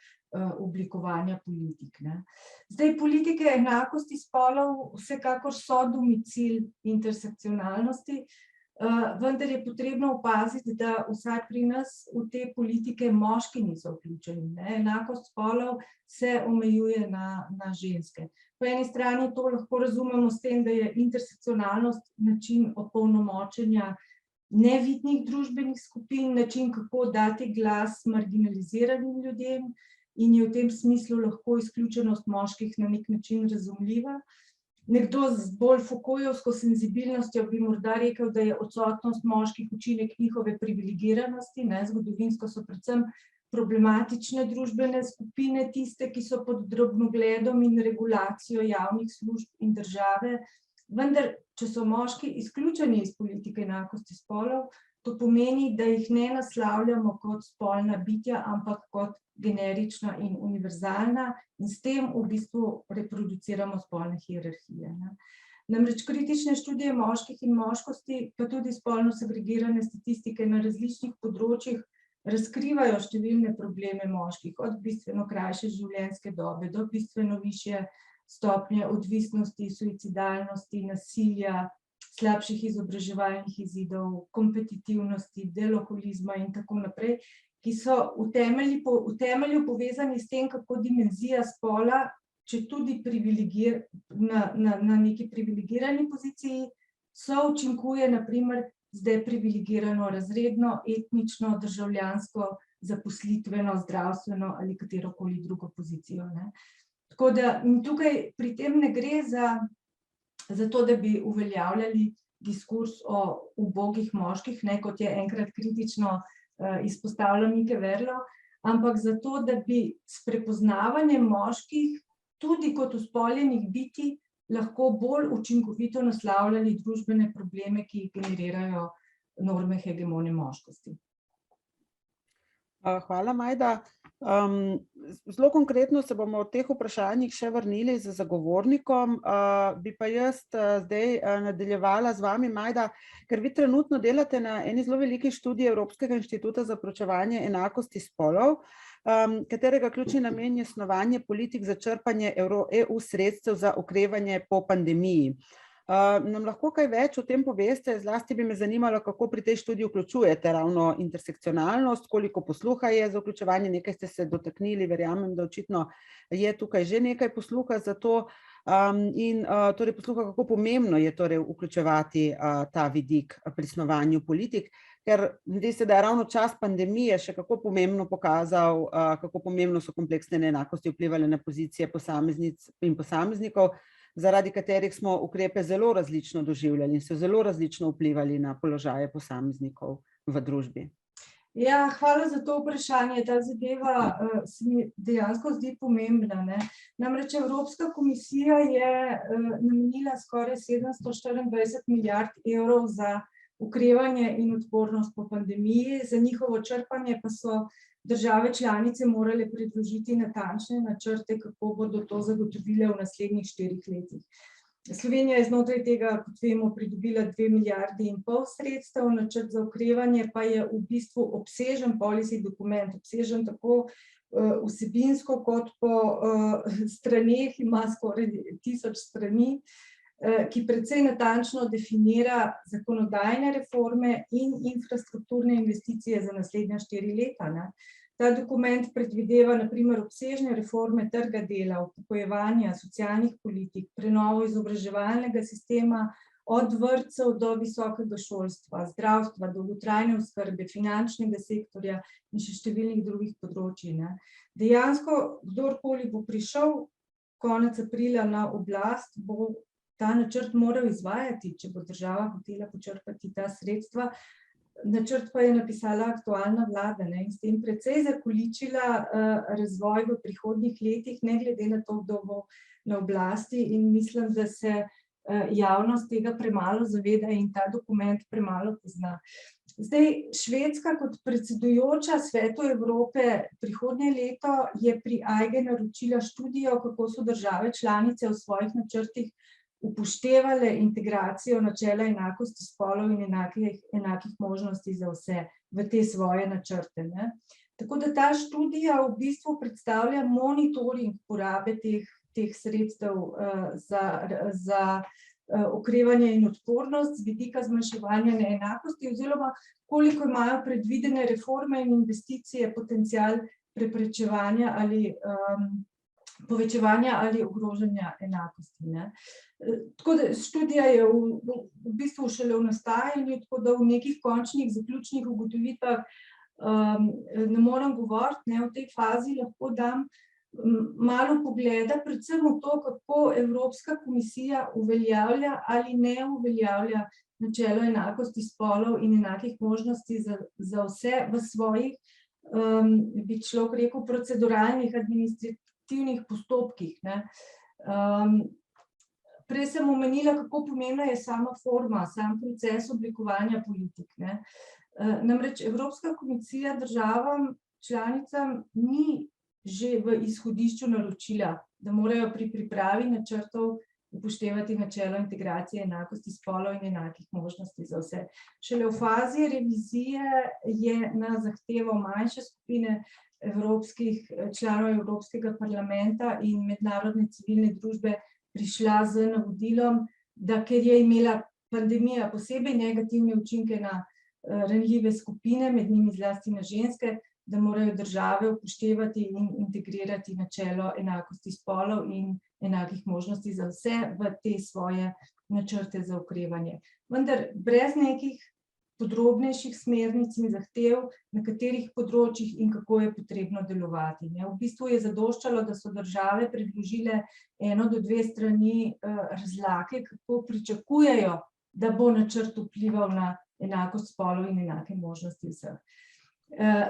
oblikovanja politik, ne. Zdaj, politike enakosti spolov vsekakor so domicil intersekcionalnosti, vendar je potrebno opaziti, da vsaj pri nas v te politike moški niso vključeni, ne. Enakost spolov se omejuje na ženske. Po eni strani to lahko razumemo s tem, da je intersekcionalnost način opolnomočenja nevidnih družbenih skupin, način, kako dati glas marginaliziranim ljudem, in je v tem smislu lahko izključenost moških na neki način razumljiva. Nekdo z bolj Foucaultovsko senzibilnostjo bi morda rekel, da je odsotnost moških učinek njihove privilegiranosti, ne, zgodovinsko so predvsem problematične družbene skupine tiste, ki so pod drobnogledom in regulacijo javnih služb in države, vendar če so moški izključeni iz politike enakosti spolov, to pomeni, da jih ne naslavljamo kot spolna bitja, ampak kot generična in univerzalna in s tem v bistvu reproduciramo spolne hierarhije, ne. Namreč kritične študije moških in moškosti, pa tudi spolno segregirane statistike na različnih področjih razkrivajo številne probleme moških, od bistveno krajše življenjske dobe do bistveno višje stopnje odvisnosti, suicidalnosti, nasilja, slabših izobraževalnih izidov, kompetitivnosti, deloholizma in tako naprej. ki so v temelju povezani s tem, kako dimenzija spola, če tudi na neki privilegirani poziciji, součinkuje na primer z deprivilegirano razredno, etnično, državljansko, zaposlitveno, zdravstveno ali katerokoli drugo pozicijo, ne. Tako da tukaj pri tem ne gre za to, da bi uveljavljali diskurs o ubogih moških, ne, kot je enkrat kritično izpostavljal Mike Verlo, ampak zato, da bi s prepoznavanjem moških tudi kot uspoljenih bitij lahko bolj učinkovito naslavljali družbene probleme, ki jih generirajo norme hegemone moškosti. Hvala, Majda. Zelo konkretno se bomo o teh vprašanjih še vrnili z zagovornikom, bi pa jaz zdaj nadaljevala z vami, Majda, ker vi trenutno delate na eni zelo veliki študiji Evropskega inštituta za proučevanje enakosti spolov, katerega ključni namen je snovanje politik za črpanje EU sredstev za okrevanje po pandemiji. Nam lahko kaj več o tem poveste? Zlasti bi me zanimalo, kako pri tej študiji vključujete ravno intersekcionalnost, koliko posluha je za vključevanje, nekaj ste se dotaknili, verjamem, da očitno je tukaj že nekaj posluha za to, in torej posluha, kako pomembno je torej vključevati ta vidik pri snovanju politik, ker zdi se, da je ravno čas pandemije še kako pomembno pokazal, kako pomembno so kompleksne neenakosti vplivale na pozicije posameznic in posameznikov, zaradi katerih smo ukrepe zelo različno doživljali in so zelo različno vplivali na položaje posameznikov v družbi. Ja, hvala za to vprašanje. Ta zadeva se mi dejansko zdi pomembna, ne. Namreč Evropska komisija je namenila skoraj 724 milijard evrov za okrevanje in odpornost po pandemiji, za njihovo črpanje pa so države članice morale predložiti natančne načrte, kako bodo to zagotovile v naslednjih 4 letih. Slovenija je znotraj tega, kot vemo, pridobila 2,5 milijarde sredstev, načrt za okrevanje pa je v bistvu obsežen policy dokument, obsežen tako vsebinsko kot po straneh, ima skoraj 1000 strani, ki precej natančno definira zakonodajne reforme in infrastrukturne investicije za naslednja 4 leta, ne. Ta dokument predvideva na primer obsežne reforme trga dela, upokojevanja, socialnih politik, prenovo izobraževalnega sistema, od vrtcev do visokega šolstva, zdravstva, dolgotrajne oskrbe, finančnega sektorja in še številnih drugih področij, ne. Dejansko, kdorkoli bo prišel konec aprila na oblast, bo ta načrt moral izvajati, če bo država hotela počrpati ta sredstva. Načrt pa je napisala aktualna vlada, ne, in s tem precej zakoličila razvoj v prihodnjih letih, ne glede na to, kdo bo na oblasti, in mislim, da se javnost tega premalo zaveda in ta dokument premalo pozna. Zdaj, Švedska kot predsedujoča Svetu Evrope prihodnje leto je pri AIGE naročila študijo, kako so države članice v svojih načrtih upoštevale integracijo načela enakosti spolov in enakih možnosti za vse v te svoje načrte, ne. Tako da ta študija v bistvu predstavlja monitoring porabe teh sredstev za okrevanje in odpornost z vidika zmanjševanja neenakosti oziroma koliko imajo predvidene reforme in investicije potencial preprečevanja ali povečevanja ali ogrožanja enakosti, ne. Tako da študija je v bistvu šele v nastajanju, tako da v nekih končnih zaključnih ugotovitvah ne morem govoriti, ne, v tej fazi lahko dam malo pogleda predvsem v to, kako Evropska komisija uveljavlja ali ne uveljavlja načelo enakosti spolov in enakih možnosti za vse v svojih, bi človek rekel, proceduralnih, administrativnih postopkih, ne. Prej sem omenila, kako pomembna je sama forma, sam proces oblikovanja politik, ne. Namreč Evropska komisija državam članicam ni že v izhodišču naročila, da morajo pri pripravi načrtov upoštevati načelo integracije enakosti spolov in enakih možnosti za vse. Šele v fazi revizije je na zahtevo manjše skupine članov Evropskega parlamenta in mednarodne civilne družbe prišla z navodilom, da ker je imela pandemija posebej negativne učinke na ranljive skupine, med njimi zlasti na ženske, da morajo države upoštevati in integrirati načelo enakosti spolov in enakih možnosti za vse v te svoje načrte za okrevanje. Vendar brez nekih podrobnejših smernic in zahtev, na katerih področjih in kako je potrebno delovati. V bistvu je zadoščalo, da so države predložile 1 do 2 strani razlage, kako pričakujejo, da bo načrt vplival na enakost spolov in enake možnosti vseh.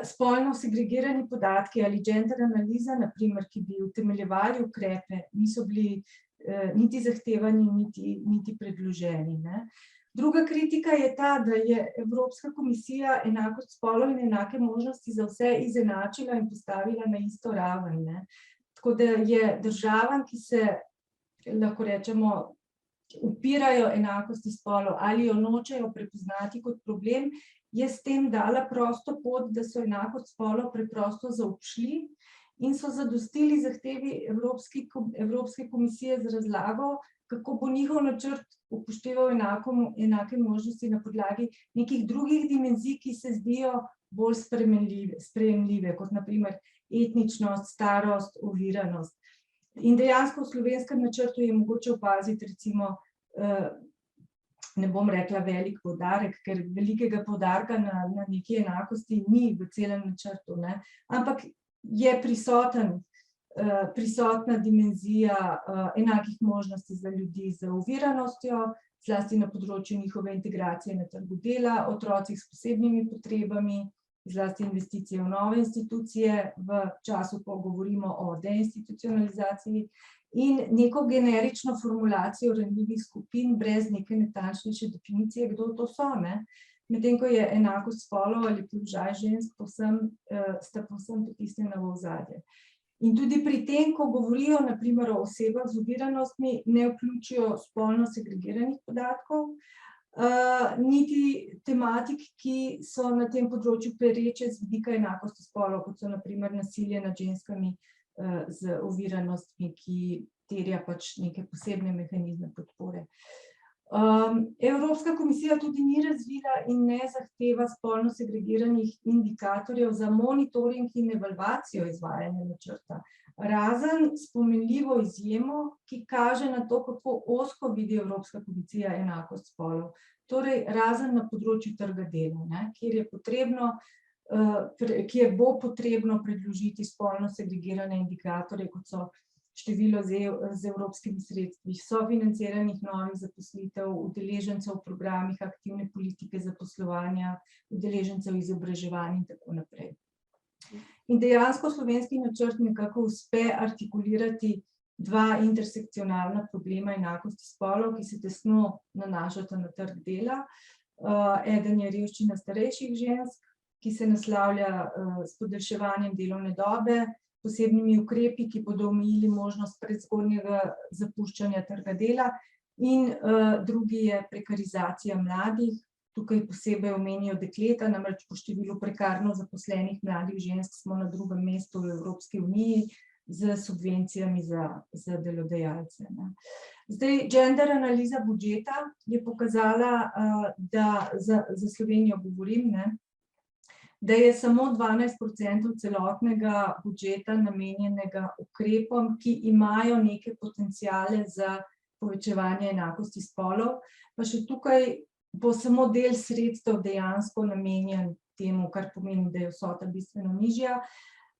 Spolno segregirani podatki ali gender analiza, na primer, ki bi utemeljevali ukrepe, niso bili niti zahtevani, niti predloženi. Druga kritika je ta, da je Evropska komisija enakost spolov in enake možnosti za vse izenačila in postavila na isto raven. Tako da je državam, ki se, lahko rečemo, upirajo enakosti spolov ali jo nočejo prepoznati kot problem, je s tem dala prosto pot, da so enakost spolov preprosto zaobšli in so zadostili zahtevi Evropske komisije z razlago, kako bo njihov načrt upošteval enake možnosti na podlagi nekih drugih dimenzij, ki se zdijo bolj sprejemljive, kot na primer etničnost, starost, oviranost. In dejansko v slovenskem načrtu je mogoče opaziti, recimo, ne bom rekla velik poudarek, ker velikega poudarka na neki enakosti ni v celem načrtu, ampak je prisotna dimenzija enakih možnosti za ljudi z oviranostjo, zlasti na področju njihove integracije na trgu dela, otrocih s posebnimi potrebami, zlasti investicije v nove institucije, v času, ko govorimo o deinstitucionalizaciji, in neko generično formulacijo ranljivih skupin brez neke natančnejše definicije, kdo to so, medtem ko je enakost spolov ali položaj žensk sta povsem potisnjena v ozadje. In tudi pri tem, ko govorijo na primer o osebah z oviranostmi, ne vključijo spolno segregiranih podatkov, niti tematik, ki so na tem področju pereče z vidika enakosti spolov, kot so na primer nasilje nad ženskami z oviranostmi, ki terja pač neke posebne mehanizme podpore. Evropska komisija tudi ni razvila in ne zahteva spolno segregiranih indikatorjev za monitoring in evalvacijo izvajanja načrta, razen spomenljivo izjemo, ki kaže na to, kako ozko vidi Evropska komisija enakost spolov. Torej, razen na področju trga dela, kjer bo potrebno predložiti spolno segregirane indikatorje, kot so število z evropskimi sredstvi, sofinanciranih novih zaposlitev, udeležencev v programih aktivne politike zaposlovanja, udeležencev izobraževanja in tako naprej. In dejansko slovenski načrt nekako uspe artikulirati 2 intersekcionalna problema enakosti spolov, ki se tesno nanašata na trg dela. Eden je revščina starejših žensk, ki se naslavlja s podaljševanjem delovne dobe, posebnimi ukrepi, ki bodo omejili možnost predzgodnjega zapuščanja trga dela, in drugi je prekarizacija mladih. Tukaj posebej omenijo dekleta, namreč po številu prekarno zaposlenih mladih žensk smo na 2. mestu v Evropski uniji z subvencijami za delodajalce. Zdaj, gender analiza budžeta je pokazala, da za Slovenijo govorim, da je samo 12% celotnega budžeta namenjenega ukrepom, ki imajo neke potenciale za povečevanje enakosti spolov, pa še tukaj bo samo del sredstev dejansko namenjen temu, kar pomeni, da je vsota bistveno nižja.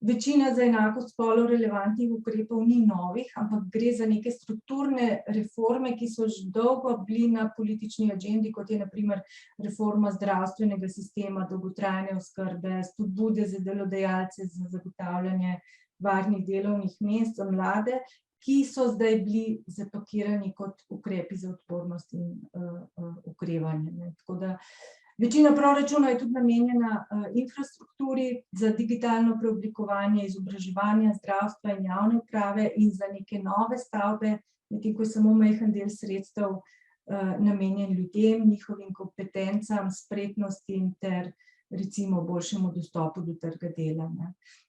Večina za enakost spolov relevantnih ukrepov ni novih, ampak gre za neke strukturne reforme, ki so že dolgo bili na politični agendi, kot je na primer reforma zdravstvenega sistema, dolgotrajne oskrbe, spodbude za delodajalce za zagotavljanje varnih delovnih mest za mlade, ki so zdaj bili zapakirani kot ukrepi za odpornost in okrevanje. Tako da večina proračuna je tudi namenjena infrastrukturi za digitalno preoblikovanje izobraževanja, zdravstva in javne uprave in za neke nove stavbe, medtem ko je samo majhen del sredstev namenjen ljudem, njihovim kompetencam, spretnostim ter recimo boljšemu dostopu do trga dela.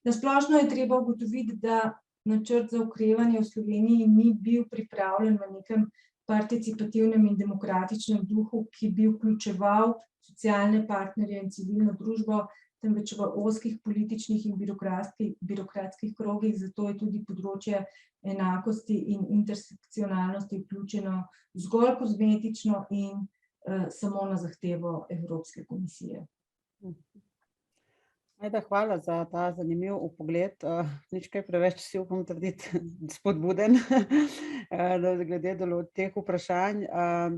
Na splošno je treba ugotoviti, da načrt za okrevanje v Sloveniji ni bil pripravljen v nekem participativnem in demokratičnem duhu, ki bi vključeval socialne partnerje in civilno družbo temveč v ozkih političnih in birokratskih krogih, zato je tudi področje enakosti in intersekcionalnosti vključeno zgolj kozmetično in samo na zahtevo Evropske komisije. Ajda, hvala za ta zanimiv vpogled. Nič kaj preveč si upam trditi spodbuden glede teh vprašanj.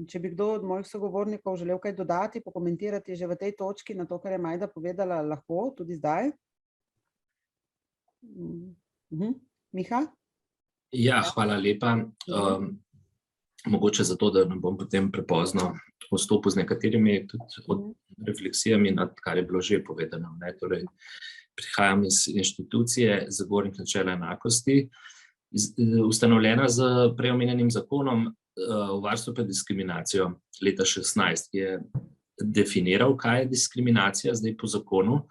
Če bi kdo od mojih sogovornikov želel kaj dodati, pokomentirati že v tej točki na to, kar je Majda povedala, lahko tudi zdaj. Miha? Ja, hvala lepa. Mogoče zato, da ne bom potem prepozno postopil z nekaterimi tudi refleksijami nad kar je bilo že povedano. Torej, prihajam iz inštitucije Zagovornik načela enakosti, ustanovljena z preomenjenim zakonom o varstvu pred diskriminacijo leta 2016, ki je definiral, kaj je diskriminacija zdaj po zakonu.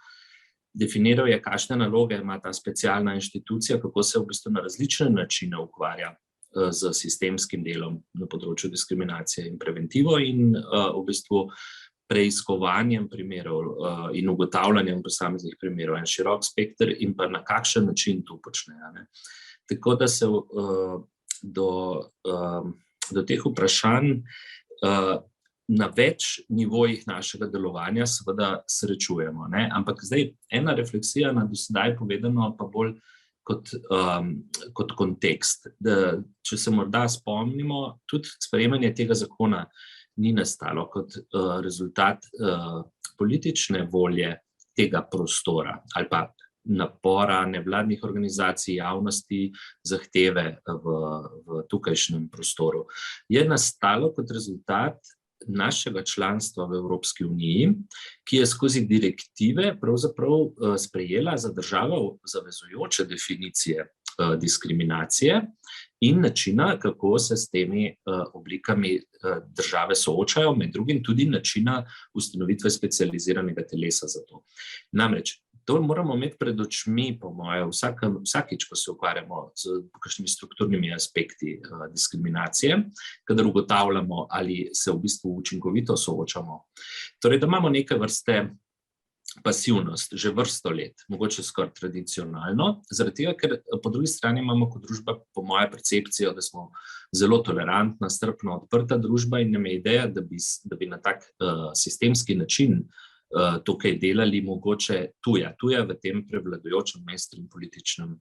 Definiral je, kakšne naloge ima ta specialna inštitucija, kako se v bistvu na različne načine ukvarja z sistemskim delom na področju diskriminacije in preventivo in v bistvu preiskovanjem primerov in ugotavljanjem posameznih primerov, en širok spekter in pa na kakšen način to počne. Tako da se do teh vprašanj na več nivojih našega delovanja seveda srečujemo. Ampak zdaj ena refleksija na do sedaj povedano pa bolj kot kontekst. Če se morda spomnimo, tudi sprejemanje tega zakona ni nastalo kot rezultat politične volje tega prostora ali pa napora nevladnih organizacij, javnosti, zahteve v tukajšnjem prostoru. Je nastalo kot rezultat našega članstva v Evropski uniji, ki je skozi direktive pravzaprav sprejela za državo zavezujoče definicije diskriminacije in načina, kako se s temi oblikami države soočajo, med drugim tudi načina ustanovitve specializiranega telesa za to. Namreč, to moramo imeti pred očmi, po moje, vsakič, ko se ukvarjamo z kakšnimi strukturnimi aspekti diskriminacije, kadar ugotavljamo, ali se v bistvu učinkovito soočamo. Torej, da imamo neke vrste pasivnost, že vrsto let, mogoče skoraj tradicionalno, zaradi tega, ker po drugi strani imamo kot družba, po moje percepcijo, da smo zelo tolerantna, strpno, odprta družba in nam je ideja, da bi na tak sistemski način tukaj delali mogoče tuja v tem prevladujočem mainstream političnem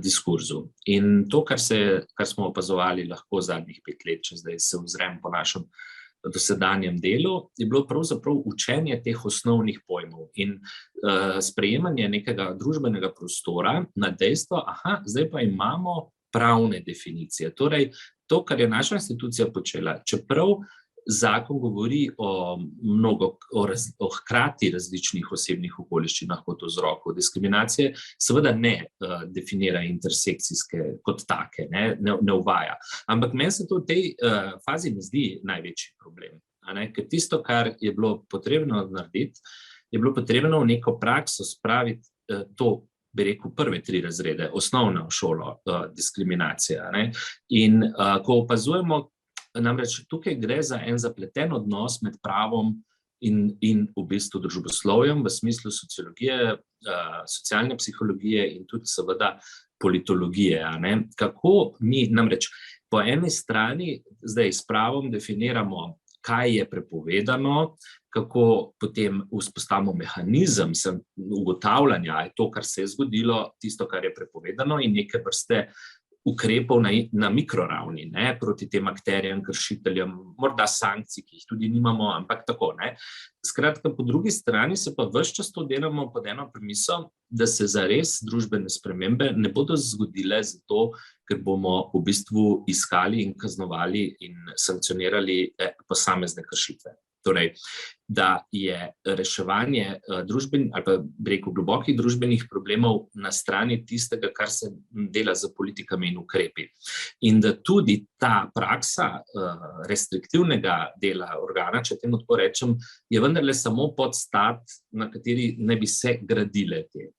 diskurzu. In to, kar smo opazovali lahko zadnjih 5 let, če zdaj se ozrem po našem dosedanjem delu, je bilo pravzaprav učenje teh osnovnih pojmov in sprejemanje nekega družbenega prostora na dejstvo, zdaj pa imamo pravne definicije. Torej, to, kar je naša institucija počela, čeprav zakon govori o hkrati različnih osebnih okoliščinah kot vzrokov diskriminacije, seveda ne definira intersekcijske kot take, ne uvaja. Ampak meni se to v tej fazi ne zdi največji problem. Ker tisto, kar je bilo potrebno narediti, je bilo potrebno v neko prakso spraviti to, bi rekel, prve 3 razrede, osnovno šolo diskriminacija. In ko opazujemo, namreč tukaj gre za en zapleten odnos med pravom in v bistvu družboslovjem v smislu sociologije, socialne psihologije in tudi seveda politologije. Kako mi namreč po eni strani zdaj s pravom definiramo, kaj je prepovedano, kako potem vzpostavimo mehanizem ugotavljanja, je to, kar se je zgodilo, tisto, kar je prepovedano in neke vrste ukrepov na mikroravni, proti tem akterjem, kršiteljem, morda sankcij, ki jih tudi nimamo, ampak tako. Skratka, po drugi strani se pa ves čas to delamo pod eno premiso, da se zares družbene spremembe ne bodo zgodile zato, ker bomo v bistvu iskali in kaznovali in sankcionirali posamezne kršitve. Torej, da je reševanje ali pa bi rekel globokih družbenih problemov na strani tistega, kar se dela z politikami in ukrepi. In da tudi ta praksa restriktivnega dela organa, če temu tako rečem, je vendarle samo podstat, na kateri ne bi se gradile te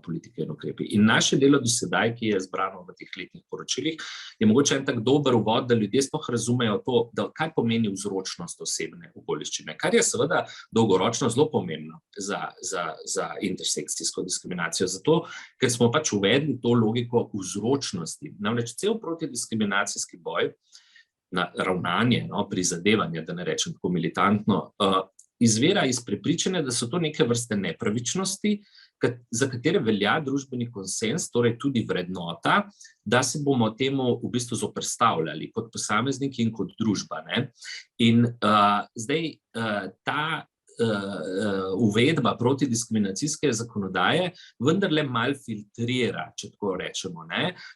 politike in ukrepi. In naše delo do sedaj, ki je zbrano v teh letnih poročilih, je mogoče en tak dober uvod, da ljudje sploh razumejo to, da kaj pomeni vzročnost osebne okoliščine, kar je seveda dolgoročno zelo pomembno za intersekcijsko diskriminacijo. Zato, ker smo pač uvedli to logiko vzročnosti. Namreč cel protidiskriminacijski boj, na ravnanje, prizadevanje, da ne rečem tako militantno, izvira iz prepričanja, da so to neke vrste nepravičnosti, za katere velja družbeni konsens, torej tudi vrednota, da se bomo temu v bistvu zoperstavljali kot posamezniki in kot družba. In zdaj ta uvedba protidiskriminacijske zakonodaje vendarle malo filtrira, če tako rečemo,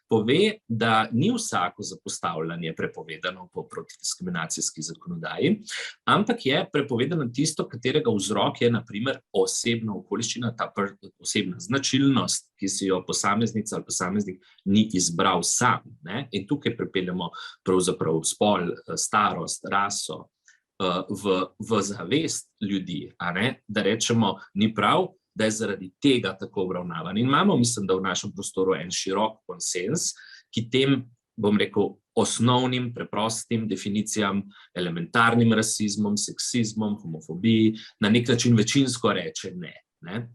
pove, da ni vsako zapostavljanje prepovedano po protidiskriminacijski zakonodaji, ampak je prepovedano tisto, katerega vzrok je na primer osebna okoliščina, ta osebna značilnost, ki si jo posameznica ali posameznik ni izbral sam. In tukaj pripeljemo pravzaprav spol, starost, raso, v zavest ljudi, da rečemo, ni prav, da je zaradi tega tako obravnavan. In imamo, mislim, da v našem prostoru en širok konsens, ki tem, bom rekel, osnovnim, preprostim definicijam, elementarnim rasizmom, seksizmom, homofobiji, na nek način večinsko reče ne.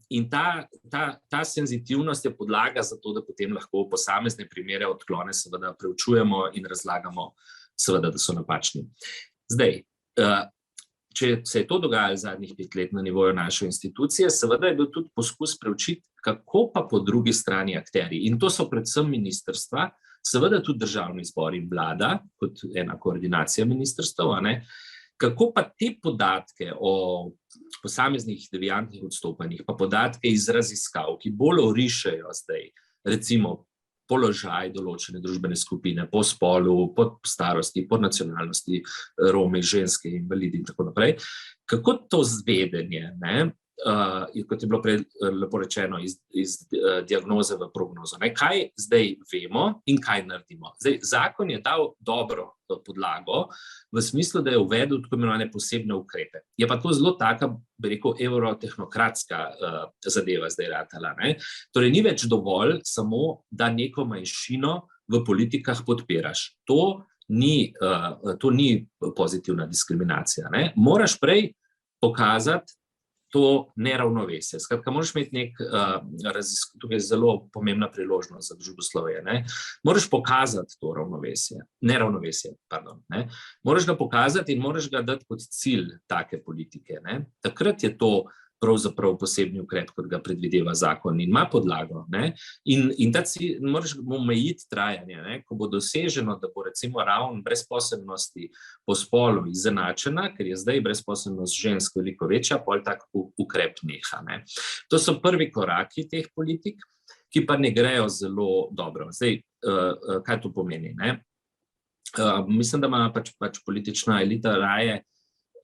In ta senzitivnost je podlaga za to, da potem lahko posamezne primere odklone seveda preučujemo in razlagamo, seveda, da so napačni. Zdaj, če se je to dogajalo zadnjih 5 let na nivoju naše institucije, seveda je bil tudi poskus preučiti, kako pa po drugi strani akterji. In to so predvsem ministrstva, seveda tudi državni zbor in vlada, kot ena koordinacija ministrstev, kako pa te podatke o posameznih deviantnih odstopanjih, pa podatke iz raziskav, ki bolj orišejo zdaj, recimo, položaj določene družbene skupine, po spolu, po starosti, po nacionalnosti, Romi, ženske, invalidi in tako naprej. Kako to zvedenje, kot je bilo prej lepo rečeno, iz diagnoze v prognozo, kaj zdaj vemo in kaj naredimo? Zdaj, zakon je dal dobro podlago v smislu, da je uvedel tako imenovane posebne ukrepe. Je pa to zelo taka, bi rekel, evrotehnokratska zadeva zdaj ratala. Torej, ni več dovolj samo, da neko manjšino v politikah podpiraš. To ni pozitivna diskriminacija. Moraš prej pokazati to neravnovesje. Skratka, moraš imeti tukaj je zelo pomembna priložnost za družboslovje. Moraš pokazati to neravnovesje. Moraš ga pokazati in moraš ga dati kot cilj take politike. Takrat je to pravzaprav posebni ukrep, kot ga predvideva zakon in ima podlago. In ta cilj moraš omejiti trajanje, ko bo doseženo, da bo recimo ravno brezposelnosti po spolu izenačena, ker je zdaj brezposelnost žensk veliko večja, pol tak ukrep neha. To so prvi koraki teh politik, ki pa ne grejo zelo dobro. Zdaj, kaj to pomeni? Mislim, da ima pač politična elita raje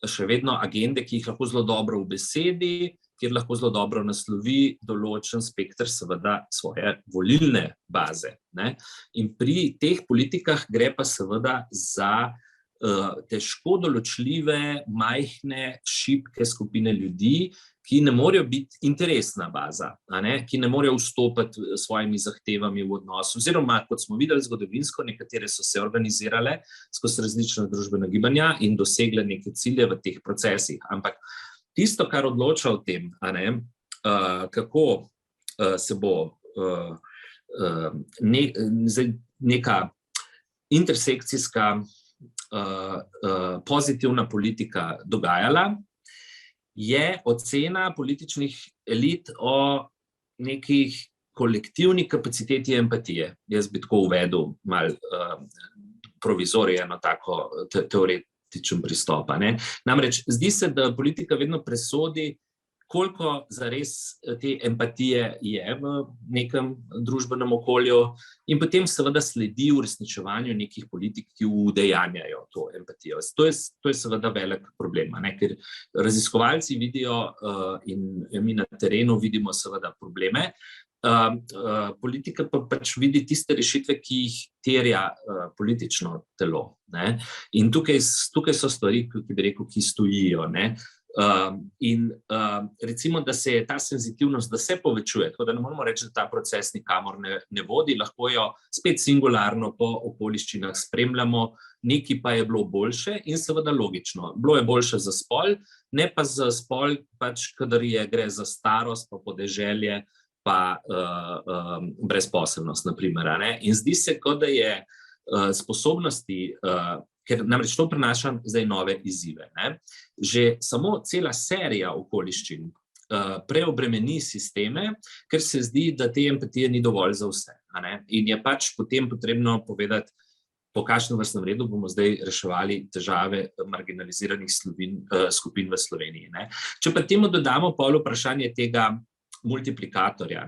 še vedno agende, ki jih lahko zelo dobro v besedi, kjer lahko zelo dobro naslovi določen spekter seveda svoje volilne baze. In pri teh politikah gre pa seveda za težko določljive, majhne, šibke skupine ljudi, ki ne morejo biti interesna baza, ki ne morejo vstopati s svojimi zahtevami v odnos. Oziroma, kot smo videli zgodovinsko, nekatere so se organizirale skozi različna družbena gibanja in dosegle neke cilje v teh procesih. Ampak tisto, kar odloča o tem, kako se bo neka intersekcijska pozitivna politika dogajala, je ocena političnih elit o nekih kolektivni kapaciteti empatije. Jaz bi tako uvedel malo provizorij, eno tako teoretičen pristop. Namreč zdi se, da politika vedno presodi, koliko zares te empatije je v nekem družbenem okolju in potem seveda sledi uresničevanju nekih politik, ki udejanjajo to empatijo. To je seveda velik problem, ker raziskovalci vidijo in mi na terenu vidimo seveda probleme, politika pa pač vidi tiste rešitve, ki jih terja politično telo. In tukaj so stvari, ki bi rekel, ki stojijo. In recimo, da se je ta senzitivnost, da se povečuje, tako da ne moramo reči, da ta proces nikamor ne vodi, lahko jo spet singularno po okoliščinah spremljamo, nekaj pa je bilo boljše in seveda logično. Bilo je boljše za spol, ne pa za spol, pač kadar gre za starost, pa podeželje, pa brezposelnost, na primer. In zdi se, kot da je sposobnosti, ker namreč to prinaša zdaj nove izzive. Že samo cela serija okoliščin preobremeni sisteme, ker se zdi, da te empatije ni dovolj za vse. In je pač potem potrebno povedati, po kakšnem vrstnem redu bomo zdaj reševali težave marginaliziranih skupin v Sloveniji. Če pa temu dodamo pol vprašanje tega multiplikatorja,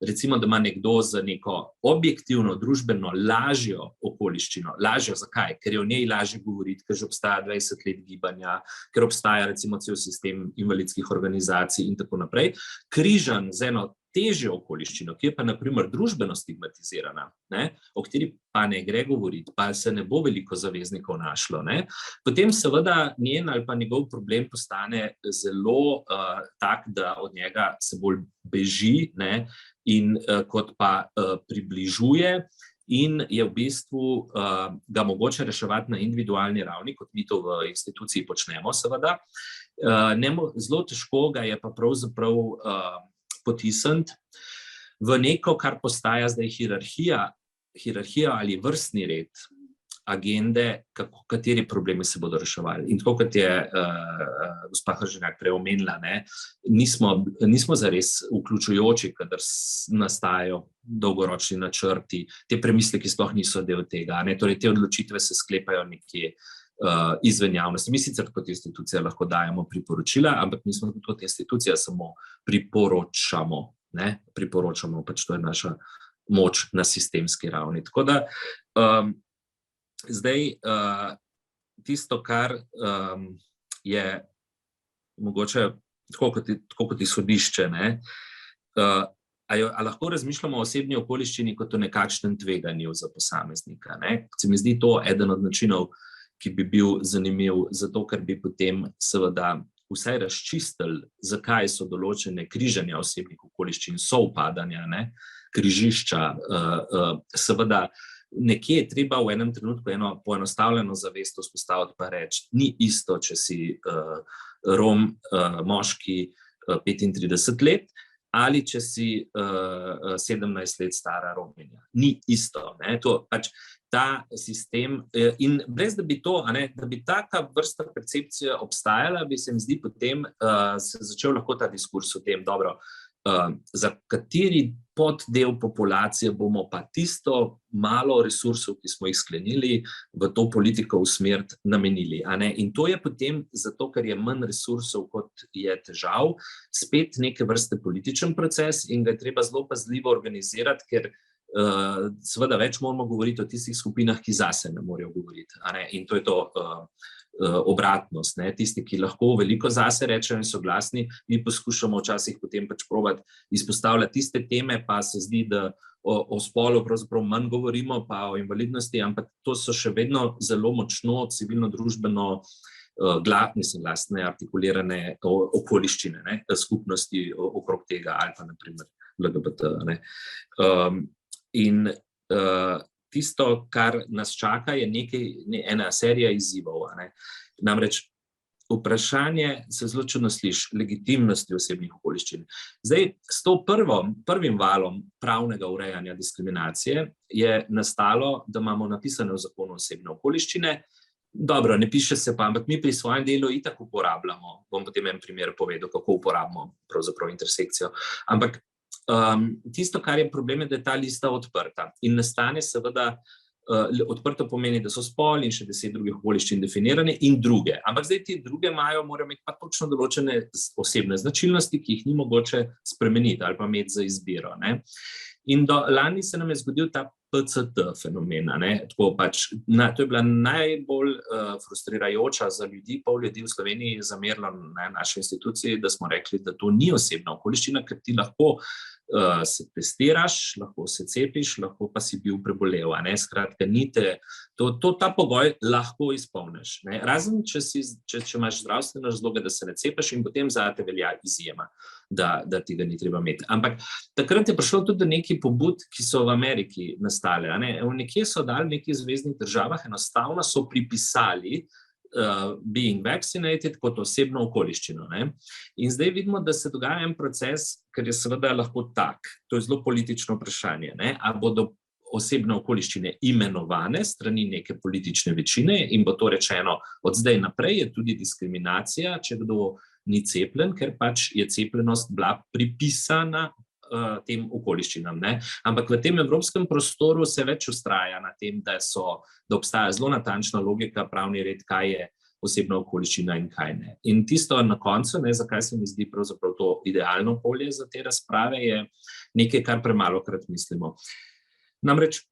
recimo, da ima nekdo za neko objektivno, družbeno lažjo okoliščino. Lažjo zakaj? Ker je o njej lažje govoriti, ker že obstaja 20 let gibanja, ker obstaja recimo cel sistem invalidskih organizacij in tako naprej, križan z eno težjo okoliščino, ki je pa na primer družbeno stigmatizirana, o kateri pa ne gre govoriti, pa se ne bo veliko zaveznikov našlo, potem seveda njen ali pa njegov problem postane zelo tak, da od njega se bolj beži in kot pa približuje in je v bistvu ga mogoče reševati na individualni ravni, kot mi to v instituciji počnemo seveda. Zelo težko ga je pa pravzaprav potisniti v neko, kar postaja zdaj hierarhija ali vrstni red agende, kateri problemi se bodo reševali. In tako, kot je gospa Hrženjak prej omenila, nismo zares vključujoči, kadar nastajajo dolgoročni načrti, te premisleki sploh niso del tega, torej te odločitve se sklepajo nekje izven javnosti. Mi sicer kot institucija lahko dajemo priporočila, ampak mi smo kot institucija samo priporočamo, pač to je naša moč na sistemski ravni. Tako da zdaj tisto, kar je mogoče tako kot izhodišče, a lahko razmišljamo o osebni okoliščini kot o nekakšnem tveganju za posameznika. Se mi zdi to eden od načinov, ki bi bil zanimiv, zato ker bi potem seveda vsaj razčistili, zakaj so določene križanja osebnih okoliščin, sovpadanja, križišča. Seveda nekje je treba v enem trenutku eno poenostavljeno zavest vzpostaviti pa reči, ni isto, če si Rom, moški 35 let, ali če si 17 let stara Rominja. Ni isto. To pač ta sistem in brez da bi to, da bi taka vrsta percepcija obstajala, bi se mi zdi potem se začel lahko ta diskurs o tem, dobro, za kateri poddel populacije bomo pa tisto malo resursov, ki smo jih sklenili, v to politiko usmeriti namenili. In to je potem zato, ker je manj resursov, kot je težav, spet neke vrste političen proces in ga je treba zelo pazljivo organizirati, ker seveda več moramo govoriti o tistih skupinah, ki zase ne morejo govoriti. In to je to obratnost. Tisti, ki lahko veliko zase rečejo in so glasni, mi poskušamo včasih potem pač probati izpostavljati tiste teme, pa se zdi, da o spolu pravzaprav manj govorimo, pa o invalidnosti, ampak to so še vedno zelo močno civilno-družbeno glasne, artikulirane okoliščine, skupnosti okrog tega, ali pa naprimer LGBT. In tisto, kar nas čaka, je ena serija izzivov. Namreč vprašanje se zelo čudno sliši, legitimnosti osebnih okoliščin. Zdaj, s to prvim valom pravnega urejanja diskriminacije je nastalo, da imamo napisane v zakonu osebne okoliščine. Dobro, ne piše se pa, ampak mi pri svojem delu itak uporabljamo. Bom potem en primer povedal, kako uporabimo pravzaprav intersekcijo. Ampak tisto, kar je problem, je, da je ta lista odprta in nastane seveda, odprto pomeni, da so spol in še 10 drugih okoliščin definirane in druge. Ampak zdaj ti druge morajo imeti pa točno določene osebne značilnosti, ki jih ni mogoče spremeniti ali pa imeti za izbiro. In lani se nam je zgodil ta PCT fenomena. Tako pač, to je bila najbolj frustrirajoča za ljudi, pol ljudi v Sloveniji zamerilo naši instituciji, da smo rekli, da to ni osebna okoliščina, ker ti lahko se testiraš, lahko se cepiš, lahko pa si bil prebolel. Skratka, ta pogoj lahko izpolniš. Razen, če imaš zdravstvene razloge, da se ne cepiš in potem zate velja izjema, da ti ga ni treba imeti. Ampak takrat je prišlo tudi do nekih pobud, ki so v Ameriki nastale. Nekje so dali v nekih zveznih državah, enostavno so pripisali being vaccinated kot osebno okoliščino. In zdaj vidimo, da se dogaja en proces, ker je seveda lahko tak. To je zelo politično vprašanje. A bodo osebne okoliščine imenovane strani neke politične večine in bo to rečeno, od zdaj naprej je tudi diskriminacija, če kdo ni cepljen, ker pač je cepljenost bila pripisana tem okoliščinam. Ampak v tem evropskem prostoru se več vztraja na tem, da obstaja zelo natančna logika, pravni red, kaj je osebna okoliščina in kaj ne. In tisto na koncu, zakaj se mi zdi pravzaprav to idealno polje za te razprave, je nekaj, kar premalokrat mislimo. Namreč,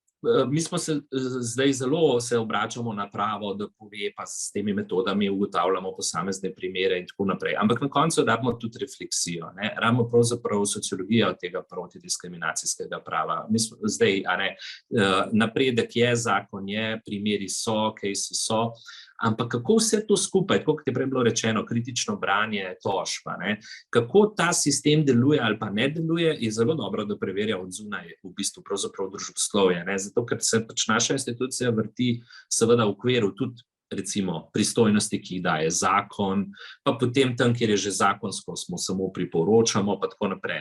mi smo se zdaj zelo obračamo na pravo, da pove, pa s temi metodami ugotavljamo posamezne primere in tako naprej. Ampak na koncu rabimo tudi refleksijo. Rabimo pravzaprav sociologijo tega protidiskriminacijskega prava. Zdaj, napredek je, zakon je, primeri so, cases so, ampak kako vse to skupaj, kot je prej bilo rečeno, kritično branje, tožba, kako ta sistem deluje ali pa ne deluje, je zelo dobro, da preverja od zunaj v bistvu pravzaprav družboslovje. Zato, ker se pač naša institucija vrti seveda v okviru tudi recimo pristojnosti, ki jih daje zakon, pa potem tam, kjer je že zakonsko, smo samo priporočamo, pa tako naprej.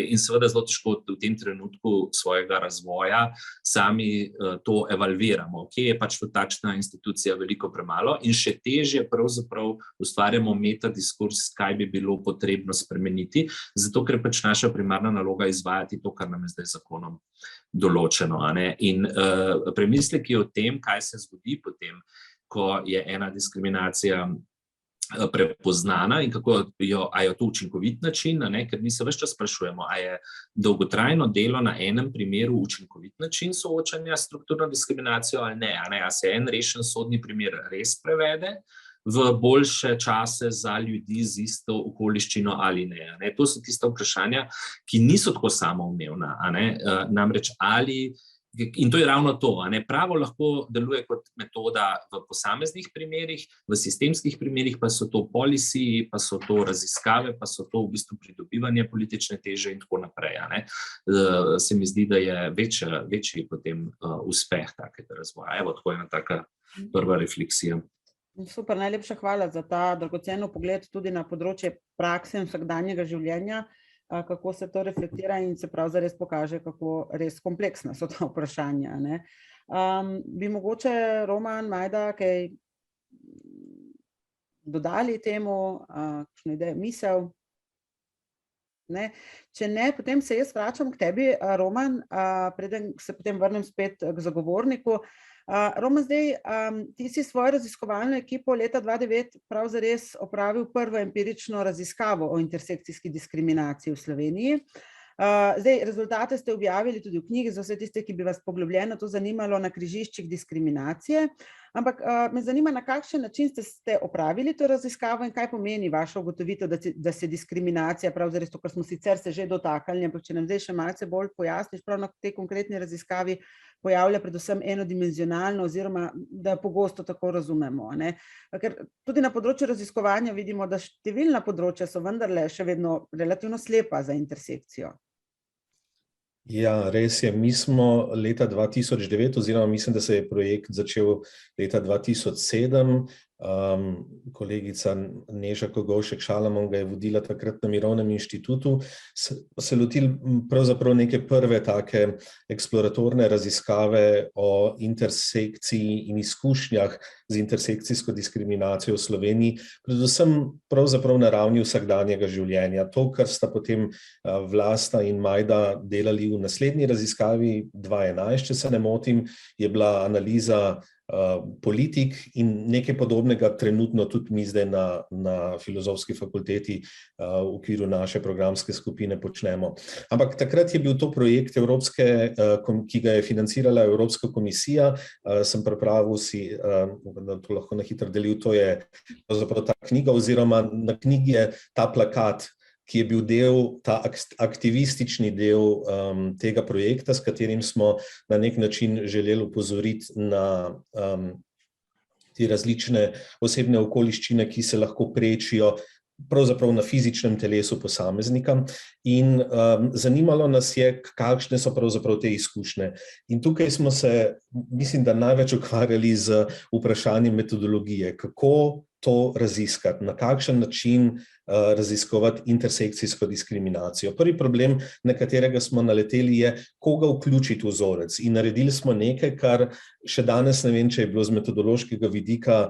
In seveda zelo težko v tem trenutku svojega razvoja sami to evalviramo, kje je pač takšna institucija veliko premalo in še težje pravzaprav ustvarjamo metadiskurs, kaj bi bilo potrebno spremeniti, zato ker pač naša primarna naloga je izvajati to, kar nam je zdaj zakonom določeno. In premisleki o tem, kaj se zgodi potem, ko je ena diskriminacija prepoznana in a je to učinkovit način, ker mi se ves čas sprašujemo, a je dolgotrajno delo na enem primeru učinkovit način soočanja s strukturno diskriminacijo ali ne, a se en rešen sodni primer res prevede v boljše čase za ljudi z isto okoliščino ali ne. To so tista vprašanja, ki niso tako samoumevna, namreč ali. In to je ravno to. Pravo lahko deluje kot metoda v posameznih primerih, v sistemskih primerih pa so to policy, pa so to raziskave, pa so to v bistvu pridobivanje politične teže in tako naprej. Se mi zdi, da je večji potem uspeh takega razvoja. Evo, tako je ena taka prva refleksija. Super, najlepša hvala za ta dragocen pogled tudi na področje prakse in vsakdanjega življenja, kako se to reflektira in se prav zares pokaže, kako res kompleksna so ta vprašanja. Bi mogoče Roman, Majda, kaj dodali temu, kakšno idejo, misel? Če ne, potem se jaz vračam k tebi, Roman, preden se potem vrnem spet k zagovorniku. Roman, zdaj, ti si svojo raziskovalno ekipo leta 2009 prav zares opravil prvo empirično raziskavo o intersekcijski diskriminaciji v Sloveniji. Zdaj, rezultate ste objavili tudi v knjigi za vse tiste, ki bi vas poglobljeno to zanimalo, Na križiščih diskriminacije. Ampak me zanima, na kakšen način ste opravili to raziskavo in kaj pomeni vaša ugotovitev, da se diskriminacija, prav zares to, kar smo sicer se že dotaknili, ampak če nam zdaj še malce bolj pojasniš, prav na tej konkretni raziskavi pojavlja predvsem enodimenzionalno oziroma da pogosto tako razumemo. Ker tudi na področju raziskovanja vidimo, da številna področja so vendarle še vedno relativno slepa za intersekcijo. Ja, res je. Mi smo leta 2009, oziroma mislim, da se je projekt začel leta 2007. Kolegica Neža Kogovšek-Šalamon ga je vodila takrat na Mirovnem inštitutu. Se lotili pravzaprav neke prve take eksploratorne raziskave o intersekciji in izkušnjah z intersekcijsko diskriminacijo v Sloveniji, predvsem pravzaprav na ravni vsakdanjega življenja. To, kar sta potem Vlasta in Majda delali v naslednji raziskavi 2011, če se ne motim, je bila analiza politik in nekaj podobnega trenutno tudi mi zdaj na Filozofski fakulteti v okviru naše programske skupine počnemo. Ampak takrat je bil to projekt ki ga je financirala Evropska komisija, sem pripravil da to lahko na hitro delil, to je pravzaprav ta knjiga oziroma na knjigi je ta plakat, ki je bil ta aktivistični del tega projekta, s katerim smo na nek način želeli opozoriti na te različne osebne okoliščine, ki se lahko prečijo pravzaprav na fizičnem telesu posameznika in zanimalo nas je, kakšne so pravzaprav te izkušnje. In tukaj smo se, mislim, da največ ukvarjali z vprašanjem metodologije, kako to raziskati, na kakšen način raziskovati intersekcijsko diskriminacijo. Prvi problem, na katerega smo naleteli, je, koga vključiti v vzorec. In naredili smo nekaj, kar še danes ne vem, če je bilo z metodološkega vidika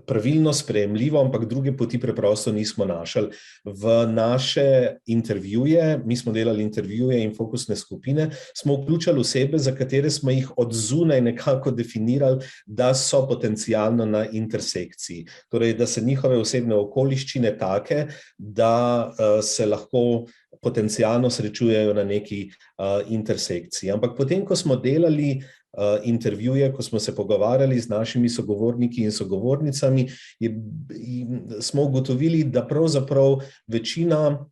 pravilno, sprejemljivo, ampak druge poti preprosto nismo našli. V naše intervjuje, mi smo delali intervjuje in fokusne skupine, smo vključili osebe, za katere smo jih od zunaj nekako definirali, da so potencialno na intersekciji. Torej, da se njihove osebne okoliščine take, da se lahko potencialno srečujejo na neki intersekciji. Ampak potem, ko smo delali intervjuje, ko smo se pogovarjali z našimi sogovorniki in sogovornicami, smo ugotovili, da pravzaprav večina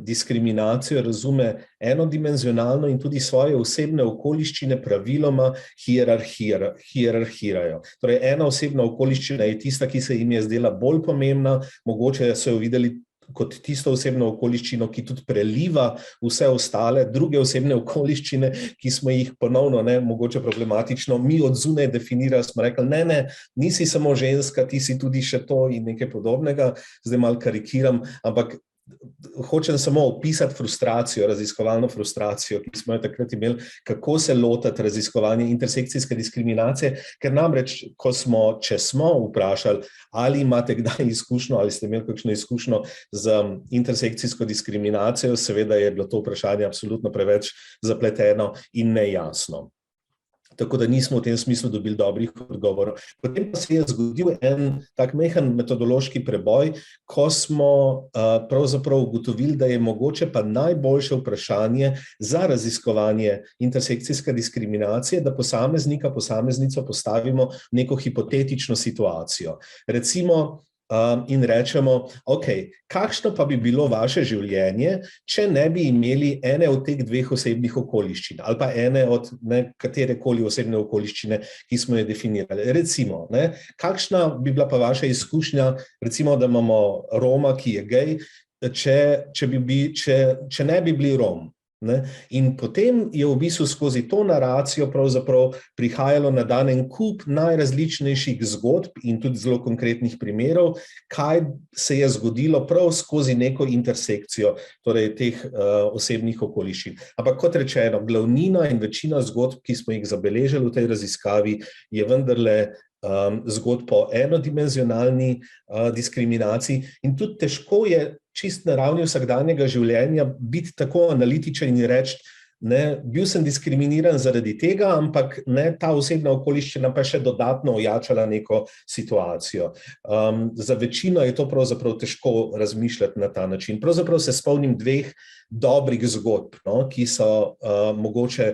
diskriminacijo razume enodimenzionalno in tudi svoje osebne okoliščine praviloma hierarhirajo. Torej, ena osebna okoliščina je tista, ki se jim je zdela bolj pomembna, mogoče so jo videli kot tisto osebno okoliščino, ki tudi preliva vse ostale, druge osebne okoliščine, ki smo jih ponovno, mogoče problematično, mi od zunaj definirali, smo rekli, ne, nisi samo ženska, ti si tudi še to in nekaj podobnega, zdaj malo karikiram, ampak hočem samo opisati frustracijo, raziskovalno frustracijo, ki smo jo takrat imeli, kako se lotati raziskovanja intersekcijske diskriminacije, ker namreč, če smo vprašali, ali imate kdaj izkušnjo, ali ste imeli kakšno izkušnjo z intersekcijsko diskriminacijo, seveda je bilo to vprašanje absolutno preveč zapleteno in nejasno. Tako da nismo v tem smislu dobili dobrih odgovorov. Potem pa se je zgodil en tak majhen metodološki preboj, ko smo pravzaprav ugotovili, da je mogoče pa najboljše vprašanje za raziskovanje intersekcijske diskriminacije, da posameznico postavimo v neko hipotetično situacijo. Recimo, in rečemo, ok, kakšno pa bi bilo vaše življenje, če ne bi imeli ene od teh dveh osebnih okoliščin, ali pa ene od katerekoli osebne okoliščine, ki smo jo definirali. Recimo, kakšna bi bila pa vaša izkušnja, recimo, da imamo Roma, ki je gej, če ne bi bili Rom. In potem je v bistvu skozi to naracijo pravzaprav prihajalo na dan en kup najrazličnejših zgodb in tudi zelo konkretnih primerov, kaj se je zgodilo prav skozi neko intersekcijo, torej teh osebnih okoliščin. Ampak kot rečeno, glavnina in večina zgodb, ki smo jih zabeležili v tej raziskavi, je vendarle zgodb po enodimenzionalni diskriminaciji in tudi težko je čist na ravni vsakdanjega življenja biti tako analitičen in reči, bil sem diskriminiran zaradi tega, ampak ta osebna okoliščina pa še dodatno ojačala neko situacijo. Za večino je to pravzaprav težko razmišljati na ta način. Pravzaprav se spomnim dveh dobrih zgodb, ki so mogoče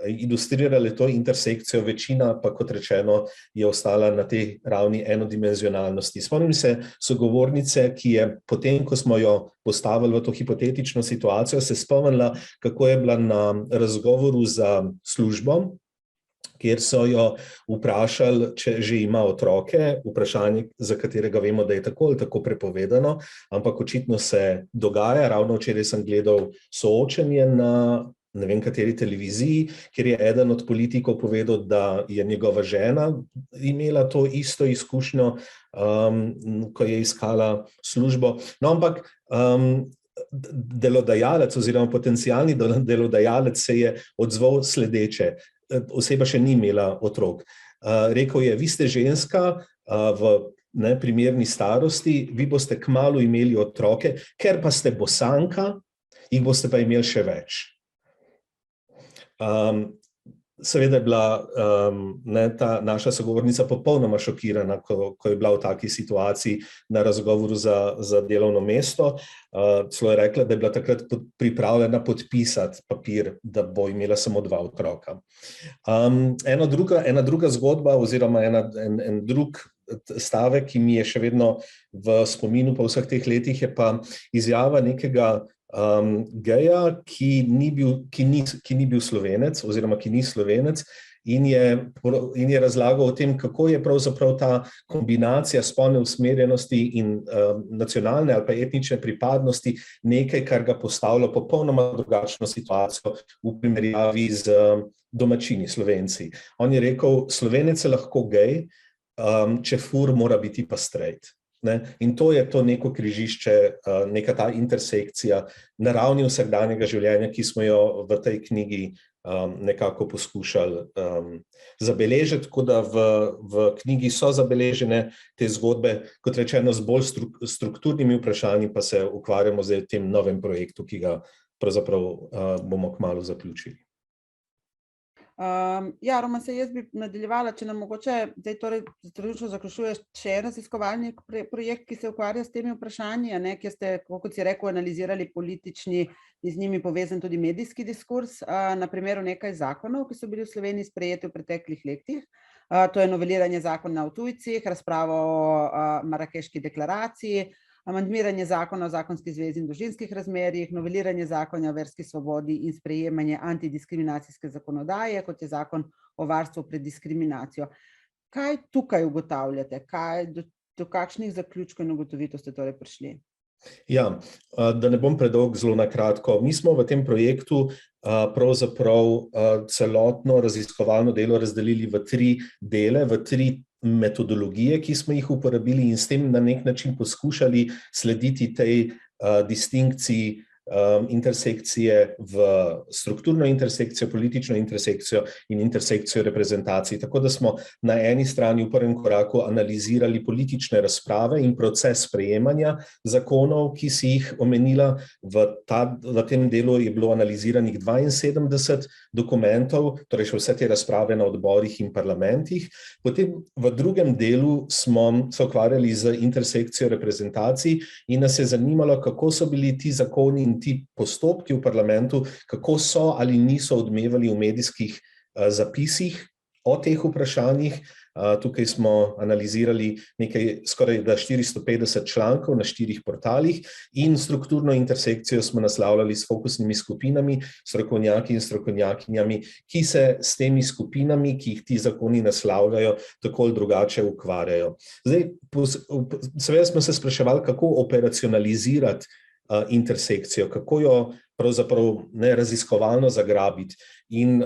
ilustrirale to intersekcijo, večina pa, kot rečeno, je ostala na tej ravni enodimenzionalnosti. Spomnim se sogovornice, ki je potem, ko smo jo postavili v to hipotetično situacijo, se spomnila, kako je bila na razgovoru za službo, kjer so jo vprašali, če že ima otroke, vprašanje, za katerega vemo, da je tako ali tako prepovedano, ampak očitno se dogaja. Ravno včeraj sem gledal soočenje na ne vem kateri televiziji, kjer je eden od politikov povedal, da je njegova žena imela to isto izkušnjo, ko je iskala službo. No, ampak delodajalec oziroma potencialni delodajalec se je odzval sledeče. Oseba še ni imela otrok. Rekel je, vi ste ženska v primerni starosti, vi boste kmalu imeli otroke, ker pa ste bosanka, jih boste pa imeli še več. Seveda je bila ta naša sogovornica popolnoma šokirana, ko je bila v taki situaciji na razgovoru za delovno mesto. Celo je rekla, da je bila takrat pripravljena podpisati papir, da bo imela samo 2 otroka. Ena druga zgodba oziroma en drug stavek, ki mi je še vedno v spominu po vseh teh letih, je pa izjava nekega geja, ki ni bil Slovenec oziroma ki ni Slovenec in je razlagal o tem, kako je pravzaprav ta kombinacija spolne usmerjenosti in nacionalne ali pa etnične pripadnosti nekaj, kar ga postavlja popolnoma drugačno situacijo v primerjavi z domačini Slovenci. On je rekel, Slovenec je lahko gej, če fur mora biti pa straight. In to je to neko križišče, neka ta intersekcija na ravni vsakdanjega življenja, ki smo jo v tej knjigi nekako poskušali zabeležiti, tako da v knjigi so zabeležene te zgodbe, kot rečeno, z bolj strukturnimi vprašanji, pa se ukvarjamo zdaj v tem novem projektu, ki ga pravzaprav bomo kmalu zaključili. Ja, Roman, jaz bi nadaljevala, če nam mogoče zdaj trenutno zaključuješ še en raziskovalni projekt, ki se ukvarja s temi vprašanji, kjer ste, kot si rekel, analizirali politični in z njimi povezan tudi medijski diskurs, na primeru nekaj zakonov, ki so bili v Sloveniji sprejeti v preteklih letih. To je noveliranje zakona o tujcih, razprava o Marakeški deklaraciji, amandmiranje zakona o zakonski zvezi in družinskih razmerjih, noveliranje zakona o verski svobodi in sprejemanje antidiskriminacijske zakonodaje, kot je zakon o varstvu pred diskriminacijo. Kaj tukaj ugotavljate? Do kakšnih zaključkov in ugotovitev ste torej prišli? Ja, da ne bom predolg, zelo na kratko. Mi smo v tem projektu pravzaprav celotno raziskovalno delo razdelili v 3 dele, v 3 metodologije, ki smo jih uporabili in s tem na nek način poskušali slediti tej distinkciji intersekcije v strukturno intersekcijo, politično intersekcijo in intersekcijo reprezentacij. Tako da smo na eni strani v prvem koraku analizirali politične razprave in proces sprejemanja zakonov, ki si jih omenila. V tem delu je bilo analiziranih 72 dokumentov, torej še vse te razprave na odborih in parlamentih. Potem v drugem delu smo se ukvarjali z intersekcijo reprezentacij in nas je zanimalo, kako so bili ti zakoni in ti postopki v parlamentu, kako so ali niso odmevali v medijskih zapisih o teh vprašanjih. Tukaj smo analizirali nekaj skoraj 450 člankov na 4 portalih in strukturno intersekcijo smo naslavljali s fokusnimi skupinami, strokovnjaki in strokovnjakinjami, ki se s temi skupinami, ki jih ti zakoni naslavljajo, tako ali drugače ukvarjajo. Zdaj, seveda smo se spraševali, kako operacionalizirati intersekcijo, kako jo pravzaprav raziskovalno zagrabiti. In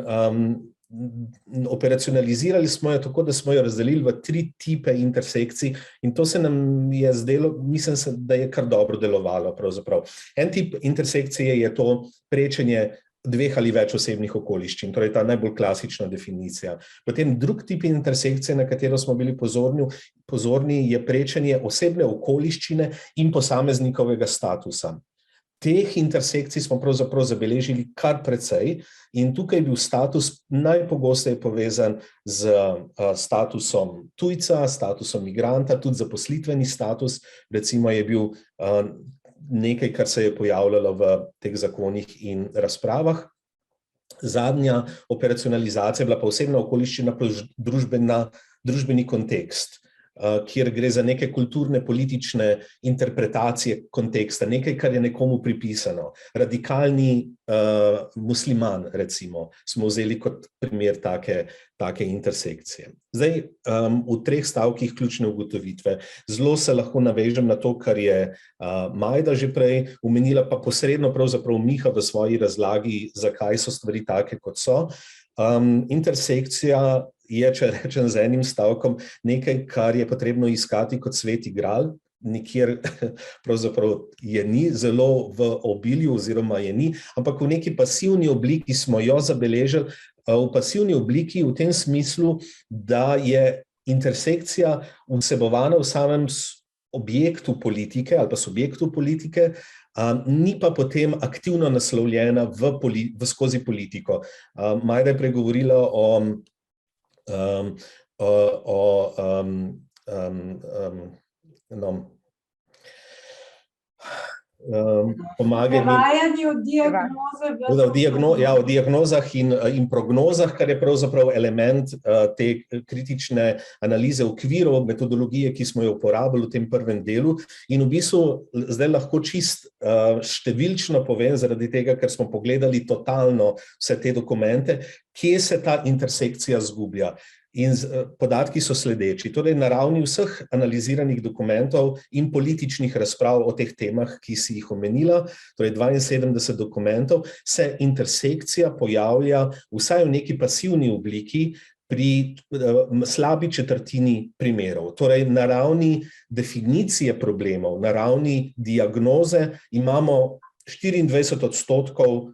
operacionalizirali smo jo tako, da smo jo razdelili v 3 tipe intersekcij in to se nam je zdelo, mislim, da je kar dobro delovalo pravzaprav. En tip intersekcije je to prečenje 2 ali več osebnih okoliščin, torej ta najbolj klasična definicija. Potem drug tip intersekcije, na katero smo bili pozorni, je prečenje osebne okoliščine in posameznikovega statusa. Teh intersekcij smo pravzaprav zabeležili kar precej in tukaj je bil status najpogosteje povezan z statusom tujca, statusom migranta, tudi zaposlitveni status, recimo je bil nekaj, kar se je pojavljalo v teh zakonih in razpravah. Zadnja operacionalizacija je bila pa osebna okoliščina plus družbeni kontekst, kjer gre za neke kulturne, politične interpretacije konteksta, nekaj, kar je nekomu pripisano. Radikalni musliman, recimo, smo vzeli kot primer take intersekcije. Zdaj, v 3 stavkih ključne ugotovitve. Zelo se lahko navežem na to, kar je Majda že prej omenila, pa posredno pravzaprav Miha v svoji razlagi, zakaj so stvari take, kot so. Intersekcija je, če rečem z enim stavkom, nekaj, kar je potrebno iskati kot sveti gral, nikjer pravzaprav je ni, zelo v obilju oziroma je ni, ampak v neki pasivni obliki smo jo zabeležili, v pasivni obliki v tem smislu, da je intersekcija vsebovana v samem objektu politike ali pa subjektu politike, ni pa potem aktivno naslovljena skozi politiko. Majda je pregovorila prevajanju diagnoze o diagnozah in prognozah, kar je pravzaprav element te kritične analize okvirov, metodologije, ki smo jo uporabili v tem prvem delu. In v bistvu zdaj lahko čist številčno povem, zaradi tega, ker smo pogledali totalno vse te dokumente, kje se ta intersekcija zgublja. In podatki so sledeči. Torej, na ravni vseh analiziranih dokumentov in političnih razprav o teh temah, ki si jih omenila, torej 72 dokumentov, se intersekcija pojavlja vsaj v neki pasivni obliki pri slabi četrtini primerov. Torej, na ravni definicije problemov, na ravni diagnoze imamo 24%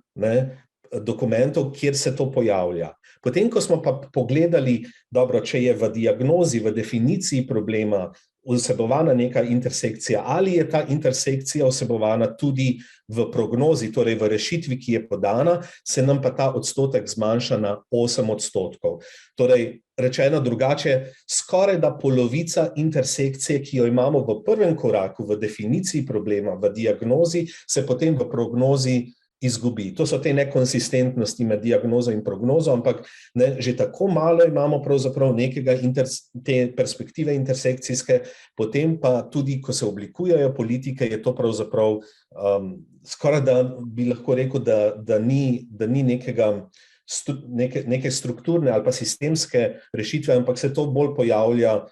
dokumentov, kjer se to pojavlja. Potem, ko smo pa pogledali, dobro, če je v diagnozi, v definiciji problema vsebovana neka intersekcija, ali je ta intersekcija vsebovana tudi v prognozi, torej v rešitvi, ki je podana, se nam pa ta odstotek zmanjša na 8%. Torej, rečeno drugače, skoraj da polovica intersekcije, ki jo imamo v prvem koraku, v definiciji problema, v diagnozi, se potem v prognozi izgubi. To so te nekonsistentnosti med diagnozo in prognozo, ampak že tako malo imamo pravzaprav te perspektive intersekcijske, potem pa tudi, ko se oblikujejo politike, je to pravzaprav skoraj da bi lahko rekel, da ni neke strukturne ali pa sistemske rešitve, ampak se to bolj pojavlja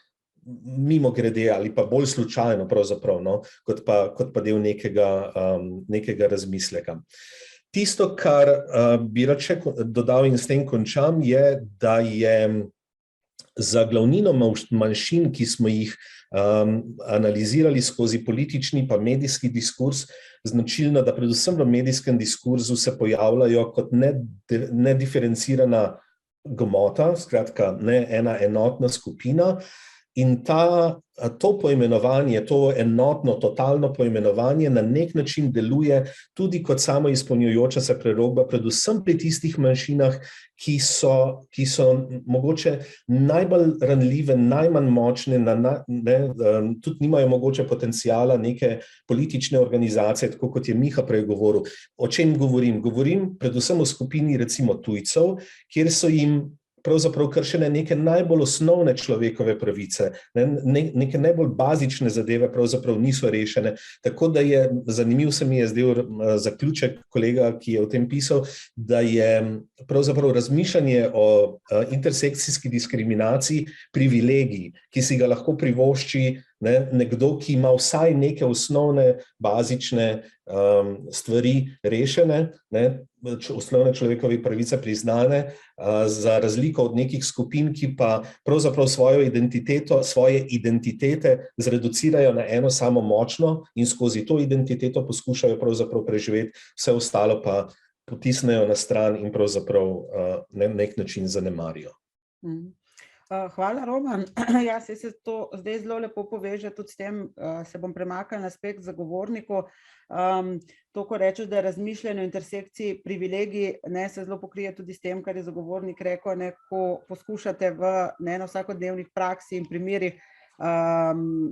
mimo grede ali pa bolj slučajno pravzaprav, kot pa del nekega razmisleka. Tisto, kar bi rad še dodal in s tem končam, je, da je za glavnino manjšin, ki smo jih analizirali skozi politični pa medijski diskurs, značilno, da predvsem v medijskem diskurzu se pojavljajo kot nediferencirana gmota, skratka ena enotna skupina. In to poimenovanje, to enotno, totalno poimenovanje na nek način deluje tudi kot samoizpolnjujoča se prerokba, predvsem pri tistih manjšinah, ki so mogoče najbolj ranljive, najmanj močne, tudi nimajo mogoče potencijala neke politične organizacije, tako kot je Miha prej govoril. O čem govorim? Govorim predvsem o skupini recimo tujcev, kjer so jim pravzaprav kršene neke najbolj osnovne človekove pravice, neke najbolj bazične zadeve pravzaprav niso rešene. Tako da zanimiv se mi je zdel zaključek kolega, ki je o tem pisal, da je pravzaprav razmišljanje o intersekcijski diskriminaciji privilegij, ki si ga lahko privošči nekdo, ki ima vsaj neke osnovne, bazične stvari rešene, osnovne človekove pravice priznane, za razliko od nekih skupin, ki pa pravzaprav svoje identitete zreducirajo na eno samo močno in skozi to identiteto poskušajo pravzaprav preživeti, vse ostalo pa potisnejo na stran in pravzaprav na nek način zanemarijo. Hvala, Roman. Ja, se to zdaj zelo lepo poveže tudi s tem, se bom premaknila na aspekt zagovornikov. To, ko rečeš, da je razmišljanje o intersekciji privilegij, se zelo pokrije tudi s tem, kar je zagovornik rekel, ko poskušate na vsakodnevnih praksi in primerih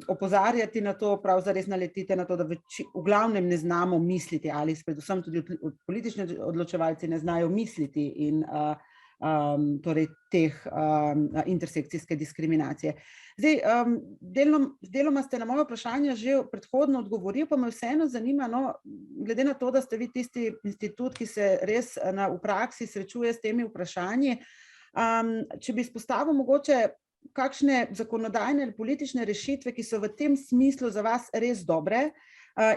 opozarjati na to, prav zares naletite na to, da v glavnem ne znamo misliti, ali predvsem tudi politični odločevalci ne znajo misliti in torej teh intersekcijske diskriminacije. Zdaj, deloma ste na moje vprašanje že predhodno odgovorili, pa me vseeno zanima, glede na to, da ste vi tisti institut, ki se res v praksi srečuje s temi vprašanji, če bi izpostavil mogoče kakšne zakonodajne ali politične rešitve, ki so v tem smislu za vas res dobre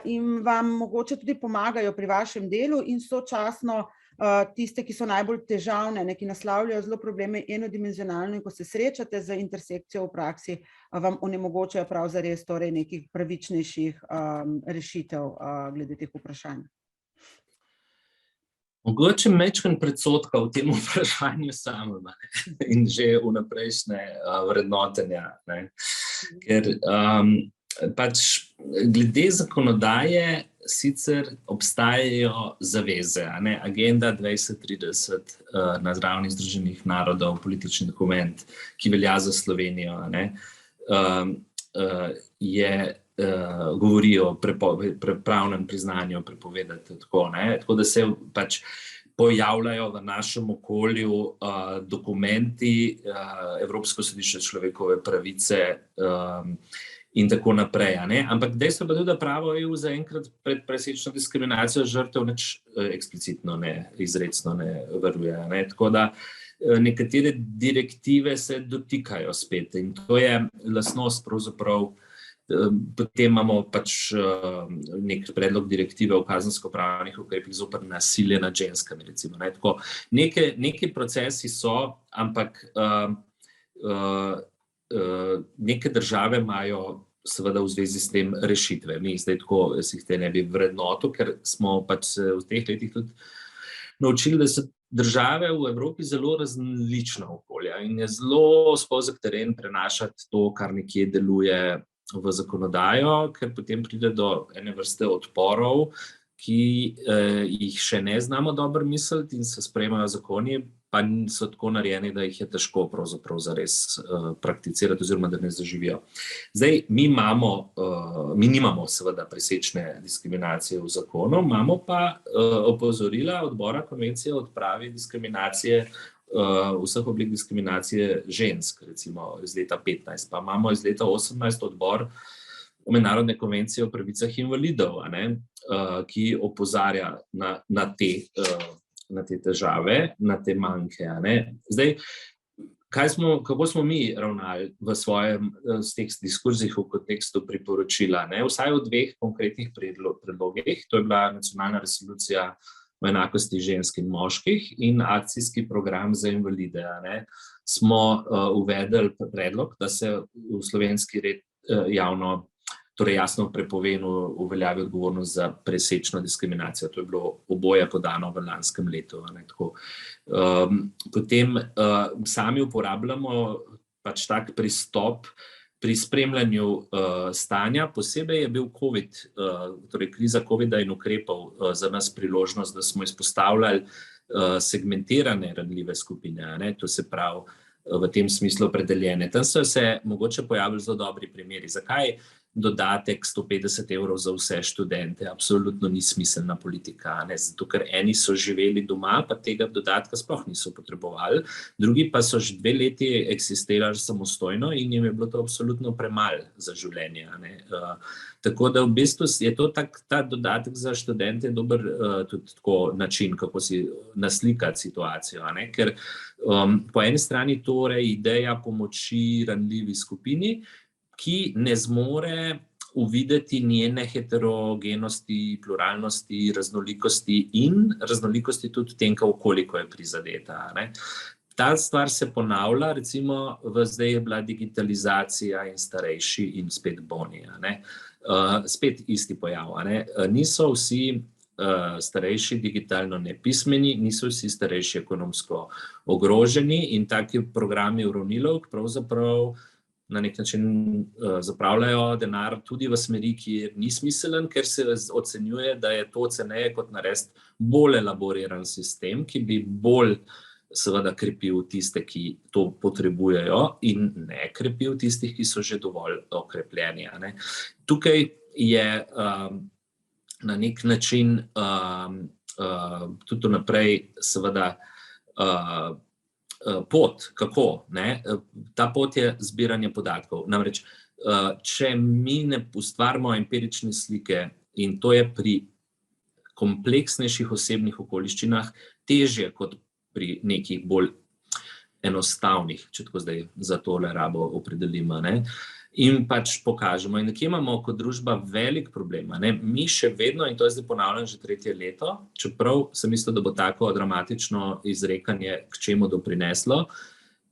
in vam mogoče tudi pomagajo pri vašem delu in sočasno tiste, ki so najbolj težavne, ki naslavljajo zelo probleme enodimenzionalno in ko se srečate z intersekcijo v praksi, vam onemogočajo prav zares torej nekih pravičnejših rešitev glede teh vprašanj. Mogoče majčkeno predsodka v tem vprašanju samem in že vnaprejšnje vrednotenja, ker pač glede zakonodaje sicer obstajajo zaveze, Agenda 2030 na ravni Združenih narodov, politični dokument, ki velja za Slovenijo, govori o pravnem priznanju prepovedati tako da se pač pojavljajo v našem okolju dokumenti, Evropsko sodišče človekove pravice in tako naprej. Ampak dejstvo pa tudi, da pravo EU zaenkrat pred presečno diskriminacijo žrtev nič eksplicitno izrecno ne varuje. Tako da nekatere direktive se dotikajo spet in to je lastnost pravzaprav. Potem imamo pač nek predlog direktive o kazensko-pravnih ukrepih zoper nasilje nad ženskami, recimo. Tako, neki procesi so, ampak neke države imajo seveda v zvezi s tem rešitve. Mi zdaj tako si jih te ne bi vrednotil, ker smo pač v teh letih tudi naučili, da so države v Evropi zelo različna okolja in je zelo spozek teren prenašati to, kar nekje deluje v zakonodajo, ker potem pride do ene vrste odporov, ki jih še ne znamo dobro misliti in se sprejemajo zakoni, pa so tako narejeni, da jih je težko pravzaprav zares prakticirati oziroma da ne zaživijo. Zdaj, mi nimamo seveda presečne diskriminacije v zakonu, imamo pa opozorila odbora Konvencije o odpravi diskriminacije vseh oblik diskriminacije žensk, recimo iz leta 15, pa imamo iz leta 18 odbor Mednarodne konvencije o pravicah invalidov, ki opozarja na te težave, na te manjke. Zdaj, kako smo mi ravnali v svojem teh diskurzih v kontekstu priporočila? Vsaj v dveh konkretnih predlogih, to je bila nacionalna resolucija o enakosti žensk in moških in akcijski program za invalide, smo uvedli predlog, da se v slovenski red torej jasno prepove in uveljavi odgovornost za presečno diskriminacijo. To je bilo oboje podano v lanskem letu. Potem sami uporabljamo pač tak pristop pri spremljanju stanja. Posebej je bil COVID, torej kriza COVID-a in ukrepov za nas priložnost, da smo izpostavljali segmentirane ranljive skupine, to se pravi v tem smislu opredeljene. Tam so se mogoče pojavili zelo dobri primeri. Zakaj dodatek 150 evrov za vse študente absolutno ni smiselna politika, zato ker eni so živeli doma, pa tega dodatka sploh niso potrebovali, drugi pa so že 2 leti eksistirali samostojno in jim je bilo to absolutno premalo za življenje. Tako da v bistvu je to ta dodatek za študente dober tudi tako način, kako si naslikati situacijo, ker po eni strani torej ideja pomoči ranljivi skupini, ki ne zmore uvideti njene heterogenosti, pluralnosti, raznolikosti in raznolikosti tudi v tem, koliko je prizadeta. Ta stvar se ponavlja, recimo zdaj je bila digitalizacija in starejši in spet boni. Spet isti pojav. Niso vsi starejši digitalno nepismeni, niso vsi starejši ekonomsko ogroženi in taki programi uravnilovk pravzaprav na nek način zapravljajo denar tudi v smeri, ki ni smiselen, ker se ocenjuje, da je to ceneje kot narediti bolj elaboriran sistem, ki bi bolj seveda krepil tiste, ki to potrebujejo in ne krepil tistih, ki so že dovolj okrepljeni. Tukaj je na nek način tudi naprej seveda pot, kako, ta pot je zbiranje podatkov. Namreč, če mi ne ustvarimo empirične slike in to je pri kompleksnejših osebnih okoliščinah težje kot pri nekih bolj enostavnih, če tako zdaj za tole rabo opredelimo, in pač pokažemo. In nekje imamo kot družba velik problem. Mi še vedno, in to je zdaj ponavljam že 3. leto, čeprav sem mislil, da bo tako dramatično izrekanje k čemu doprineslo,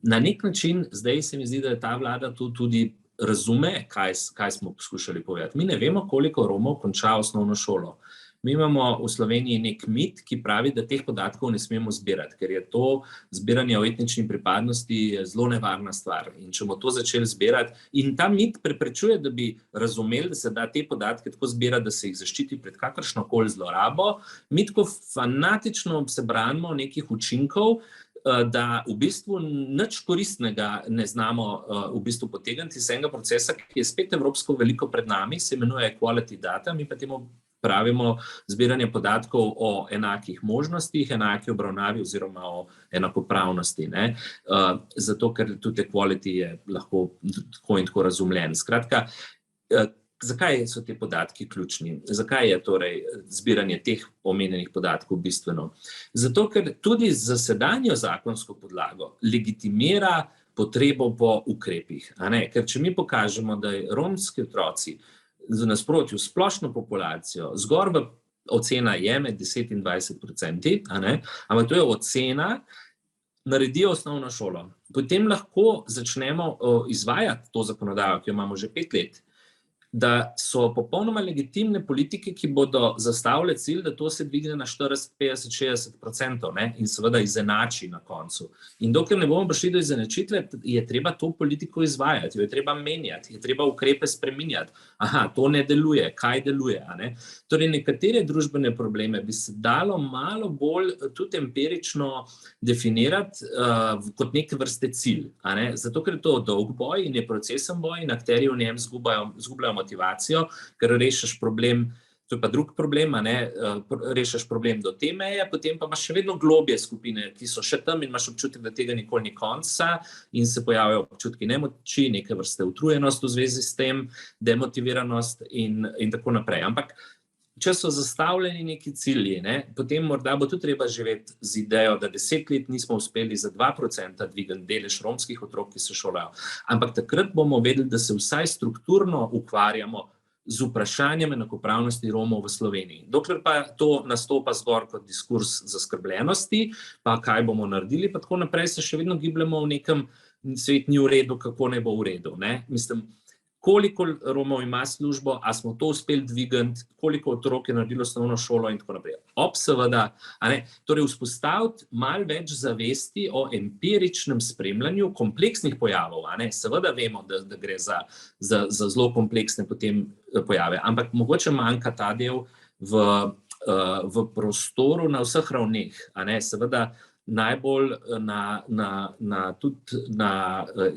na nek način zdaj se mi zdi, da je ta vlada tu tudi razume, kaj smo poskušali povedati. Mi ne vemo, koliko Romov konča osnovno šolo. Mi imamo v Sloveniji nek mit, ki pravi, da teh podatkov ne smemo zbirati, ker je to zbiranje o etnični pripadnosti zelo nevarna stvar. In če bomo to začeli zbirati, in ta mit preprečuje, da bi razumeli, da se da te podatke tako zbirati, da se jih zaščiti pred kakršnokoli zlorabo. Mi tako fanatično se branimo nekih učinkov, da v bistvu nič koristnega ne znamo v bistvu potegniti iz enega procesa, ki je spet evropsko veliko pred nami, se imenuje equality data, mi pa temu pravimo zbiranje podatkov o enakih možnostih, enaki obravnavi oziroma o enakopravnosti, ne? Zato, ker tudi equality je lahko tako in tako razumljen. Skratka, zakaj so te podatki ključni? Zakaj je torej zbiranje teh omenjenih podatkov bistveno? Zato, ker tudi za sedanjo zakonsko podlago legitimira potrebo po ukrepih. Ker če mi pokažemo, da romski otroci v nasprotju s splošno populacijo, zgoraj ocena je med 10 in 20%, ampak to je ocena, naredijo osnovno šolo. Potem lahko začnemo izvajati to zakonodajo, ki jo imamo že 5 let, da so popolnoma legitimne politike, ki bodo zastavile cilj, da to se dvigne na 40, 50, 60%, ne? In seveda izenači na koncu. In dokler ne bomo prišli do izenačitve, je treba to politiko izvajati, jo je treba menjati, je treba ukrepe spreminjati. Aha, to ne deluje, kaj deluje, ne? Torej, nekatere družbene probleme bi se dalo malo bolj tudi empirično definirati kot neke vrste cilj, ne? Zato, ker je to dolg boj in je procesen boj in akterji v njem zgubljajo motivacijo, ker rešiš problem, to je pa drug problem, rešiš problem do te meje, potem pa imaš še vedno globje skupine, ki so še tam in imaš občutek, da tega nikoli ni konca in se pojavijo občutki nemoči, neke vrste utrujenost v zvezi s tem, demotiviranost in tako naprej. Ampak če so zastavljeni neki cilji, potem morda bo tudi treba živeti z idejo, da 10 let nismo uspeli za 2% dvigati delež romskih otrok, ki se šolajo. Ampak takrat bomo vedeli, da se vsaj strukturno ukvarjamo z vprašanjem enakopravnosti Romov v Sloveniji. Dokler pa to nastopa zgor kot diskurs zaskrbljenosti, pa kaj bomo naredili, pa tako naprej se še vedno gibljamo v nekem svet ni v redu, kako ne bo v redu, ne? Mislim, koliko Romov ima službo, a smo to uspeli dvigati, koliko otrok je naredilo osnovno šolo in tako naprej. Seveda, torej vzpostaviti malo več zavesti o empiričnem spremljanju kompleksnih pojavov, seveda vemo, da gre za zelo kompleksne potem pojave, ampak mogoče manjka ta del v prostoru na vseh ravneh, seveda najbolj tudi na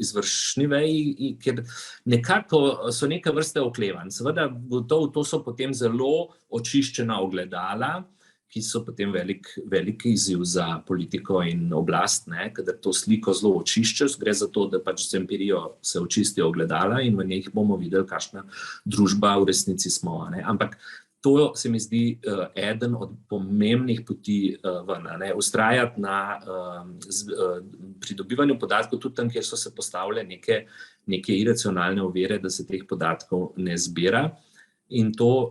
izvršni veji, ker nekako so neke vrste oklevanj. Seveda to so potem zelo očiščena ogledala, ki so potem velik izziv za politiko in oblast, kadar to sliko zelo očiščeš, gre za to, da pač z empirijo se očistijo ogledala in v njih bomo videli, kakšna družba v resnici smo, ampak to se mi zdi eden od pomembnih poti ven, vztrajati na pridobivanju podatkov tudi tam, kjer so se postavile neke iracionalne ovire, da se teh podatkov ne zbira. In to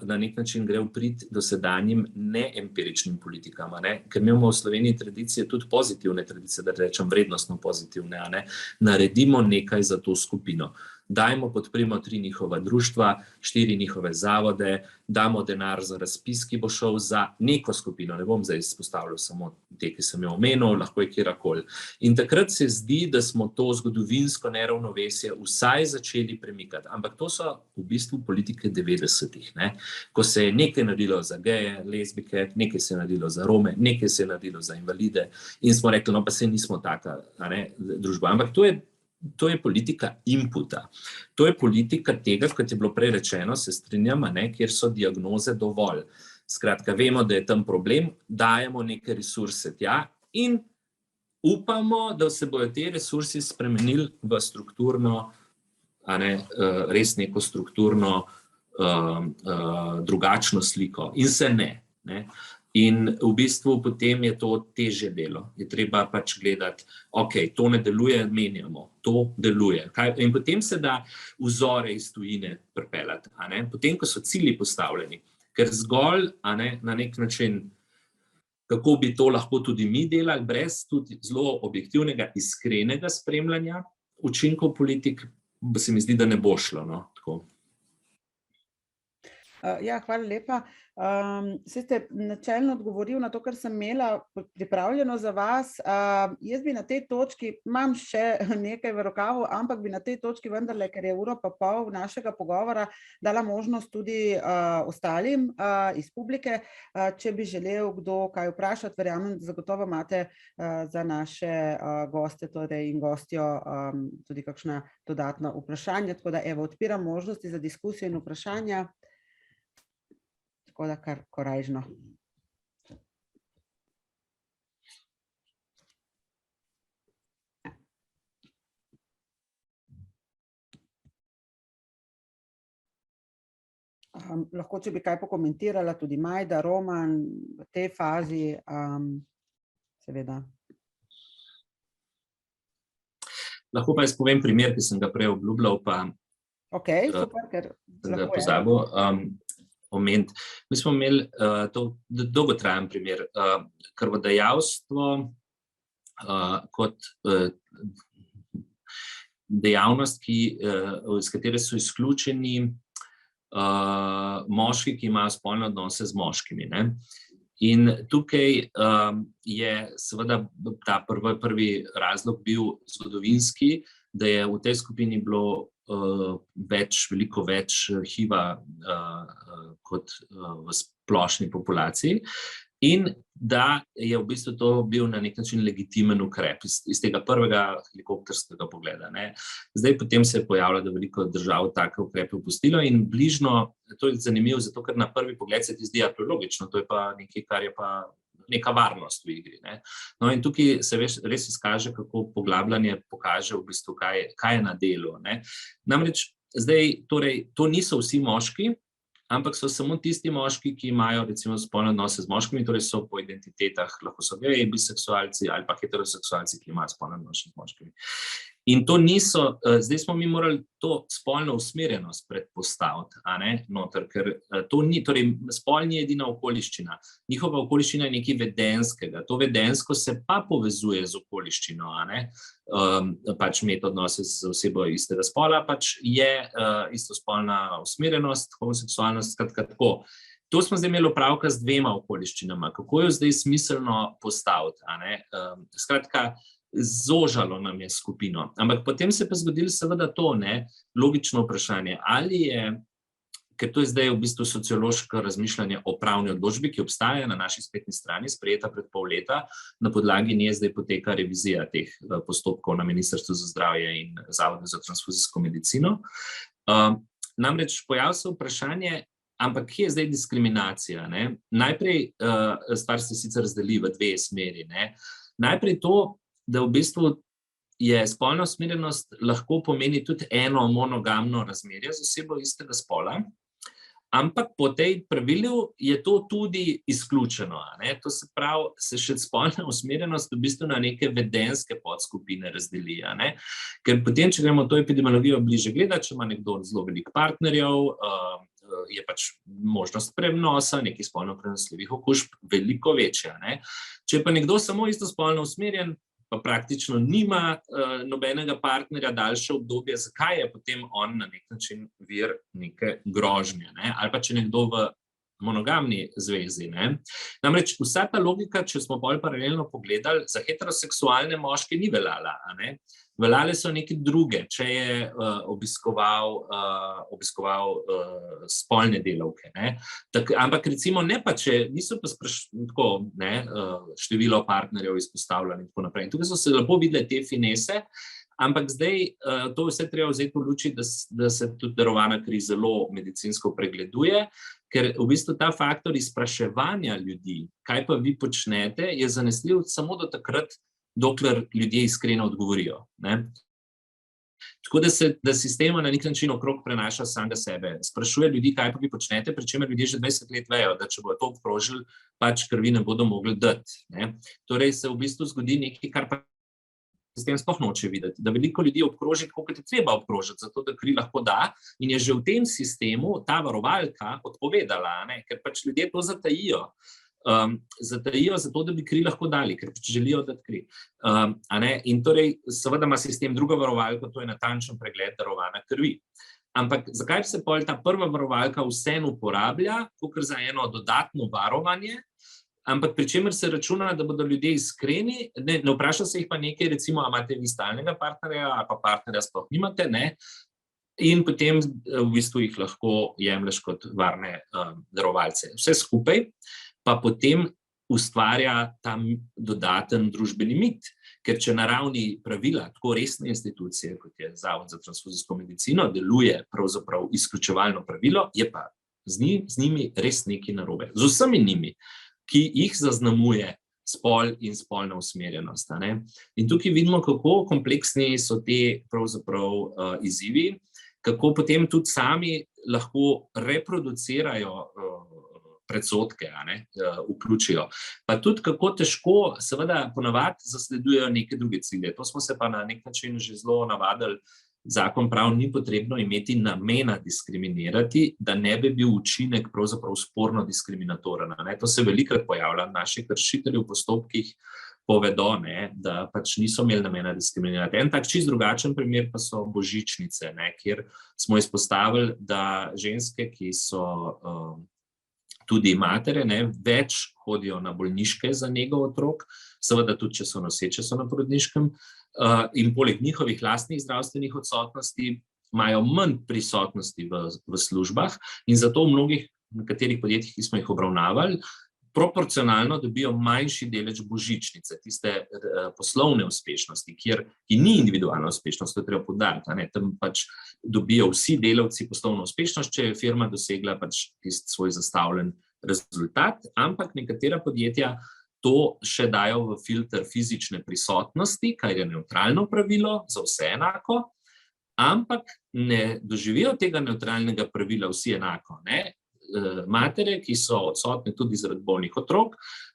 na nek način gre v prid dosedanjim neempiričnim politikam, ker imamo v Sloveniji tradicije, tudi pozitivne tradicije, da rečem vrednostno pozitivne, naredimo nekaj za to skupino. Dajmo, podprimo 3 njihova društva, 4 njihove zavode, damo denar za razpis, ki bo šel za neko skupino, ne bom zdaj izpostavljal samo te, ki sem jo omenil, lahko je kjerkoli. In takrat se zdi, da smo to zgodovinsko neravnovesje vsaj začeli premikati, ampak to so v bistvu politike 90-ih, ko se je nekaj naredilo za geje, lezbike, nekaj se je naredilo za Rome, nekaj se je naredilo za invalide in smo rekli, no pa se nismo taka družba, ampak to je politika inputa. To je politika tega, kot je bilo prej rečeno, se strinjam, kjer so diagnoze dovolj. Skratka, vemo, da je tam problem, dajemo neke resurse tja in upamo, da se bodo te resursi spremenili v strukturno, res neko strukturno drugačno sliko. In se ne. In v bistvu potem je to težje delo. Je treba pač gledati, to ne deluje, menjamo, to deluje. In potem se da vzore iz tujine pripeljati, potem, ko so cilji postavljeni. Ker zgolj na nek način, kako bi to lahko tudi mi delali, brez tudi zelo objektivnega, iskrenega spremljanja učinkov politik, se mi zdi, da ne bo šlo. Tako. Ja, hvala lepa. Saj ste načelno odgovoril na to, kar sem imela pripravljeno za vas. Jaz bi na tej točki, imam še nekaj v rokavu, ampak bi na tej točki vendarle, ker je uro pa pol našega pogovora, dala možnost tudi ostalim iz publike, če bi želel kdo kaj vprašati, verjamem, da zagotovo imate za naše goste torej in gostjo tudi kakšna dodatna vprašanja, tako da evo, odpiram možnosti za diskusijo in vprašanja. Tako da kar korajžno. Lahko, če bi kaj pokomentirala, tudi Majda, Roman, v tej fazi, seveda. Lahko pa jaz povem primer, ki sem ga prej obljubljal, pa Okej, super, ker sem ga pozabil omeniti. Mi smo imeli to dolgotrajen primer, krvodajalstvo kot dejavnost, iz katere so izključeni moški, ki imajo spolne odnose z moškimi, ne. In tukaj je seveda ta prvi razlog bil zgodovinski, da je v tej skupini bilo veliko več HIV-a kot v splošni populaciji in da je v bistvu to bil na nek način legitimen ukrep iz tega prvega helikopterskega pogleda, ne. Zdaj potem se je pojavilo, da veliko držav take ukrepe opustilo in bližno, to je zanimivo, zato ker na prvi pogled se ti zdi logično, to je pa nekaj, kar je pa neka varnost v igri, ne. No in tukaj se res izkaže, kako poglabljanje pokaže v bistvu, kaj je na delu, ne. Namreč zdaj, torej, to niso vsi moški, ampak so samo tisti moški, ki imajo recimo spolne odnose z moškimi, torej so po identitetah, lahko so geji, biseksualci ali pa heteroseksualci, ki imajo spolne odnose z moškimi. In to niso, zdaj smo mi morali to spolno usmerjenost predpostaviti, a ne, noter, ker to ni, torej spol ni edina okoliščina. Njihova okoliščina je nekaj vedenskega, to vedensko se pa povezuje z okoliščino, a ne, pač imeti odnose z osebo istega spola, pač je istospolna usmerjenost, homoseksualnost, skratka tako. To smo zdaj imeli opravka z dvema okoliščinama, kako jo zdaj smiselno postaviti, a ne, skratka, zožalo nam je skupino. Ampak potem se pa zgodilo seveda to, ne, logično vprašanje, ali je, ker to je zdaj v bistvu sociološko razmišljanje o pravni odločbi, ki obstaja na naši spletni strani, sprejeta pred pol leta, na podlagi nje zdaj poteka revizija teh postopkov na Ministrstvu za zdravje in Zavodu za transfuzijsko medicino. Namreč pojavlja se vprašanje, ampak kje je zdaj diskriminacija, ne? Najprej, stvar se sicer razdeli v dve smeri, ne? Najprej to, da v bistvu je spolna usmerjenost lahko pomeni tudi eno monogamno razmerje z osebo istega spola, ampak po tej pravilu je to tudi izključeno, a ne, to se pravi, se še spolna usmerjenost v bistvu na neke vedenske podskupine razdeli, a ne, ker potem, če gremo to epidemiologijo bliže gledati, če ima nekdo zelo veliko partnerjev, je pač možnost prenosa nekih spolno prenosljivih okužb veliko večja, ne. Če pa nekdo samo istospolno usmerjen, pa praktično nima nobenega partnerja daljše obdobje, zakaj je potem on na nek način vir neke grožnje, ne? Ali pa če nekdo v monogamni zvezi, ne? Namreč vsa ta logika, če smo bolj paralelno pogledali, za heteroseksualne moške ni veljala, a ne? Veljale so neke druge, če je obiskoval spolne delavke, ne. Ampak recimo ne pa, če niso pa tako, ne, število partnerjev izpostavljali in tako naprej. In tukaj so se lepo videle te finese, ampak zdaj to vse treba vzeti v luči, da se tudi darovana kri zelo medicinsko pregleduje, ker v bistvu ta faktor izpraševanja ljudi, kaj pa vi počnete, je zanesljiv samo do takrat, dokler ljudje iskreno odgovorijo, ne. Tako da sistema na nek način okrog prenaša samega sebe. Sprašuje ljudi, kaj pa vi počnete, pri čemer ljudje že 20 let vejo, da če bodo to obkrožili, pač krvi ne bodo mogli dati, ne. Torej se v bistvu zgodi nekaj, kar pa sistem sploh noče videti, da veliko ljudi obkroži, tako kot je treba obkrožiti, zato da kri lahko da, in je že v tem sistemu ta varovalka odpovedala, ne, ker pač ljudje to zatajijo. Zatajijo zato, da bi kri lahko dali, ker želijo dati kri. A ne? In torej seveda ima sistem drugo varovalko, to je natančen pregled darovane krvi. Ampak zakaj se pol ta prva varovalka vseeno uporablja, kakor za eno dodatno varovanje, ampak pri čemer se računa, da bodo ljudje iskreni, ne vpraša se jih pa nekaj, recimo, a imate vi stalnega partnerja ali pa partnerja sploh nimate, ne? In potem v bistvu jih lahko jemlješ kot varne darovalce. Vse skupaj pa potem ustvarja ta dodaten družbeni mit, ker če na ravni pravila tako resne institucije, kot je Zavod za transfuzijsko medicino, deluje pravzaprav izključevalno pravilo, je pa z njimi res nekaj narobe. Z vsemi njimi, ki jih zaznamuje spol in spolna usmerjenost. In tukaj vidimo, kako kompleksni so te pravzaprav izzivi, kako potem tudi sami lahko reproducirajo predsodke, vključijo. Pa tudi kako težko, seveda, ponavadi zasledujejo neke druge cilje. To smo se pa na nek način že zelo navadili. Zakon prav ni potrebno imeti namena diskriminirati, da ne bi bil učinek pravzaprav sporno diskriminatoren. To se velikokrat pojavlja. Naši kršitelji v postopkih povedo, da pač niso imeli namena diskriminirati. En tak čisto drugačen primer pa so božičnice, kjer smo izpostavili, da ženske, ki so tudi matere, več hodijo na bolniške za nego otrok, seveda tudi, če so noseče, so na porodniškem, in poleg njihovih lastnih zdravstvenih odsotnosti imajo manj prisotnosti v službah in zato v nekaterih podjetjih, ki smo jih obravnavali, proporcionalno dobijo manjši delež božičnice, tiste poslovne uspešnosti, ki ni individualna uspešnost, to je treba poudariti. Tam pač dobijo vsi delavci poslovno uspešnost, če je firma dosegla pač tisti svoj zastavljen rezultat, ampak nekatera podjetja to še dajo v filter fizične prisotnosti, kar je nevtralno pravilo, za vse enako, ampak ne doživijo tega nevtralnega pravila vsi enako, Matere, ki so odsotne tudi zaradi bolnih otrok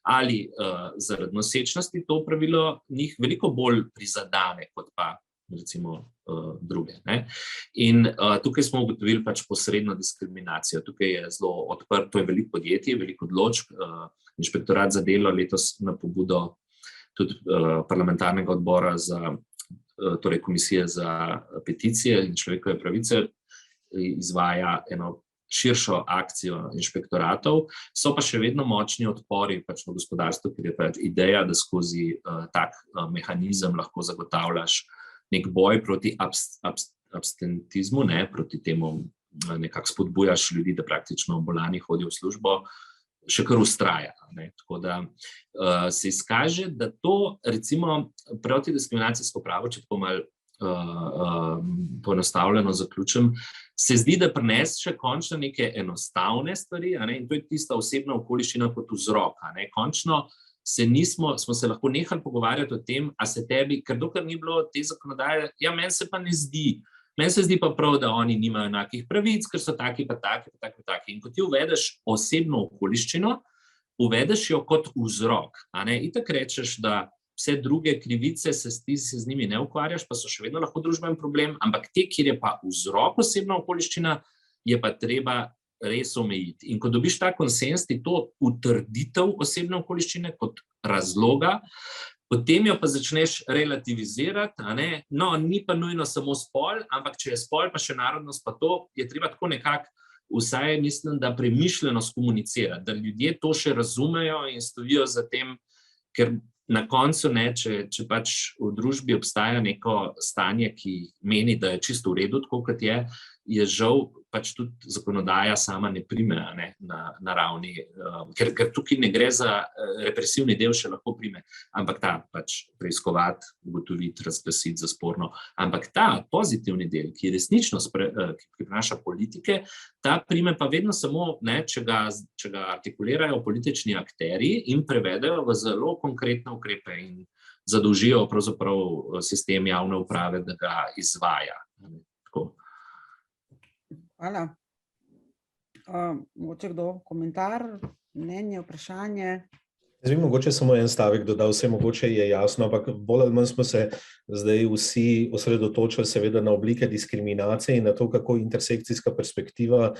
ali zaradi nosečnosti, to pravilo njih veliko bolj prizadane kot pa recimo druge. In tukaj smo ugotovili pač posredno diskriminacijo. Tukaj je zelo odprto, je veliko podjetij, veliko odločb. Inšpektorat za delo letos na pobudo tudi parlamentarnega odbora torej Komisije za peticije in človekove pravice izvaja eno širšo akcijo inšpektoratov, so pa še vedno močni odpori pač v gospodarstvu, ker je pač ideja, da skozi tak mehanizem lahko zagotavljaš nek boj proti abstentizmu, proti temu nekako spodbujaš ljudi, da praktično bolani hodijo v službo, še kar vztraja. Tako da se izkaže, da to recimo protidiskriminacijsko pravo, če tako malo poenostavljeno zaključim, se zdi, da prinese še končno neke enostavne stvari, in to je tista osebna okoliščina kot vzrok. Končno smo se lahko nehali pogovarjati o tem, a se tebi, ker dokler ni bilo te zakonodaje, ja, meni se pa ne zdi. Meni se zdi pa prav, da oni nimajo enakih pravic, ker so taki pa taki. In ko ti uvedeš osebno okoliščino, uvedeš jo kot vzrok. Itak rečeš, da vse druge krivice se z njimi ne ukvarjaš, pa so še vedno lahko družben problem, ampak te, kjer je pa vzrok osebna okoliščina, je pa treba res omejiti. In ko dobiš ta konsens, ti to utrditev osebne okoliščine kot razloga, potem jo pa začneš relativizirati, no, ni pa nujno samo spol, ampak če je spol pa še narodnost, pa to je treba tako nekako, vsaj mislim, da premišljeno skomunicirati, da ljudje to še razumejo in stojijo za tem, ker na koncu, če pač v družbi obstaja neko stanje, ki meni, da je čisto v redu, tako kot je žal pač tudi zakonodaja sama ne prime na ravni, ker tukaj ne gre za represivni del, še lahko prime, ampak ta pač preiskovati, ugotoviti, razglasiti za sporno, ampak ta pozitivni del, ki resnično prinaša politike, ta prime pa vedno samo, če ga artikulirajo politični akterji in prevedejo v zelo konkretne ukrepe in zadolžijo pravzaprav sistem javne uprave, da ga izvaja. Tako. Hvala. Mogoče kdo komentar, mnenje, vprašanje? Jaz bi mogoče samo en stavek dodal, vse mogoče je jasno, ampak bolj ali manj smo se zdaj vsi osredotočili seveda na oblike diskriminacije in na to, kako intersekcijska perspektiva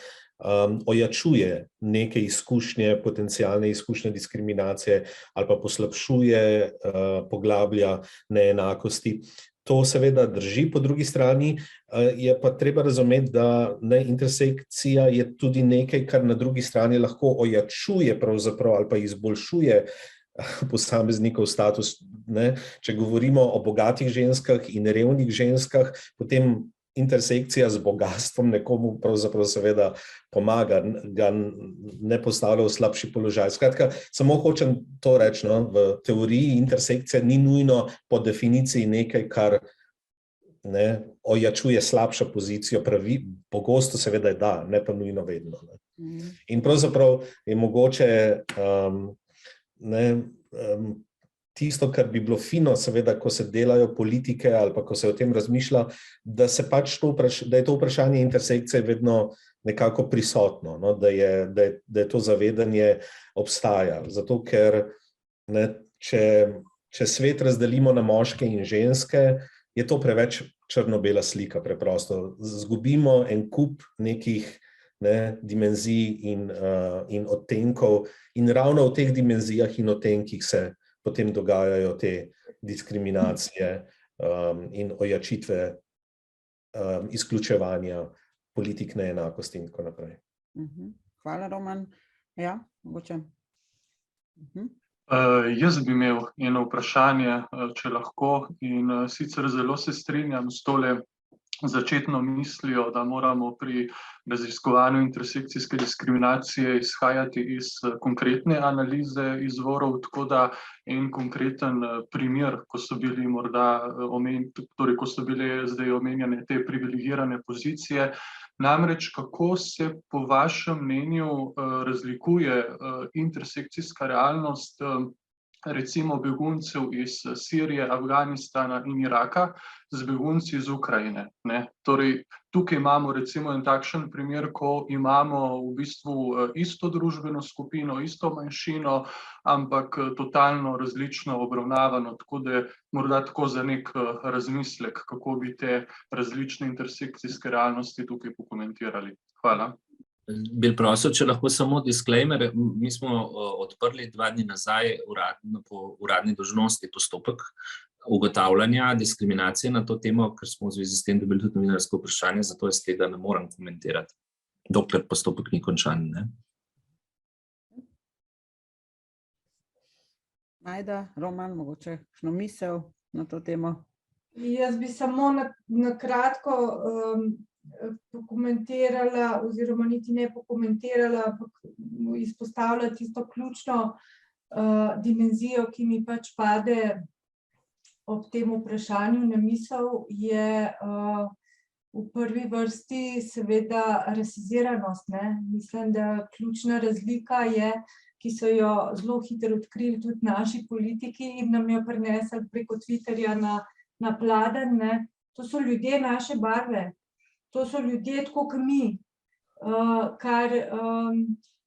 ojačuje neke izkušnje, potencialne izkušnje diskriminacije ali pa poslabšuje, poglablja neenakosti. To seveda drži, po drugi strani je pa treba razumeti, da intersekcija je tudi nekaj, kar na drugi strani lahko ojačuje pravzaprav ali pa izboljšuje posameznikov status. Če govorimo o bogatih ženskah in revnih ženskah, potem intersekcija z bogatstvom nekomu pravzaprav seveda pomaga, ga ne postavlja v slabši položaj. Skratka, samo hočem to reči, v teoriji intersekcija ni nujno po definiciji nekaj, kar ojačuje slabšo pozicijo, pogosto seveda da, ne pa nujno vedno. In pravzaprav je mogoče tisto, kar bi bilo fino, seveda, ko se delajo politike ali pa ko se o tem razmišlja, da je to vprašanje intersekcije vedno nekako prisotno, da je to zavedanje obstaja. Zato, ker če svet razdelimo na moške in ženske, je to preveč črno-bela slika preprosto. Zgubimo en kup nekih dimenzij in odtenkov in ravno v teh dimenzijah in odtenkih se potem dogajajo te diskriminacije in ojačitve izključevanja politik neenakosti in tako naprej. Hvala, Roman. Ja, mogoče. Jaz bi imel eno vprašanje, če lahko, in sicer zelo se strinjam s tole začetno mislijo, da moramo pri raziskovanju intersekcijske diskriminacije izhajati iz konkretne analize izvorov, tako da en konkreten primer, ko so bili ko so bile zdaj omenjene te privilegirane pozicije, namreč kako se po vašem mnenju razlikuje intersekcijska realnost recimo beguncev iz Sirije, Afganistana in Iraka z begunci iz Ukrajine. Torej, tukaj imamo recimo en takšen primer, ko imamo v bistvu isto družbeno skupino, isto manjšino, ampak totalno različno obravnavano, tako da je morda tako za nek razmislek, kako bi te različne intersekcijske realnosti tukaj pokomentirali. Hvala. Bi prosil, če lahko samo disclaimer, mi smo odprli 2 dni nazaj po uradni dolžnosti postopek ugotavljanja diskriminacije na to temo, ker smo v zvezi s tem dobili tudi novinarsko vprašanje, zato jaz tega ne morem komentirati, dokler postopek ni končan. Majda, Roman, mogoče kakšno misel na to temo? Jaz bi samo na kratko pokomentirala, oziroma niti ne pokomentirala, ampak izpostavila tisto ključno dimenzijo, ki mi pač pade ob tem vprašanju na misel, je v prvi vrsti seveda rasiziranost. Mislim, da ključna razlika je, ki so jo zelo hitro odkrili tudi naši politiki in nam jo prinesli preko Twitterja na pladen. To so ljudje naše barve. To so ljudje tako kot mi, kar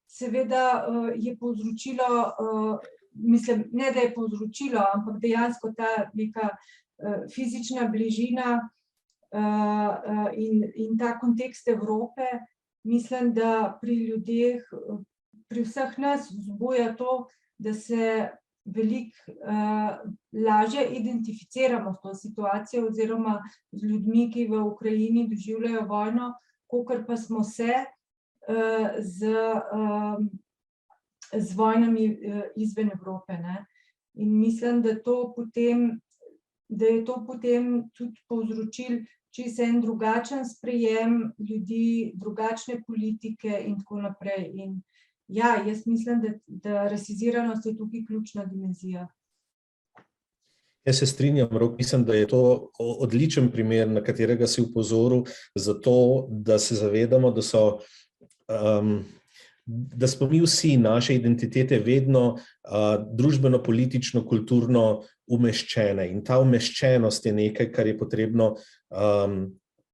seveda je povzročilo, mislim, ne da je povzročilo, ampak dejansko ta neka fizična bližina in ta kontekst Evrope, mislim, da pri ljudeh, pri vseh nas vzbuja to, da se veliko lažje identificiramo s to situacijo oziroma z ljudmi, ki v Ukrajini doživljajo vojno, kakor pa smo se z vojnami izven Evrope. In mislim, da je to potem tudi povzročilo čisto en drugačen sprejem ljudi, drugačne politike in tako naprej. In ja, jaz mislim, da rasiziranost je tukaj ključna dimenzija. Jaz se strinjam, Rok, mislim, da je to odličen primer, na katerega si upozoril, zato da se zavedamo, da smo mi vsi naše identitete vedno družbeno, politično, kulturno umeščene. In ta umeščenost je nekaj, kar je potrebno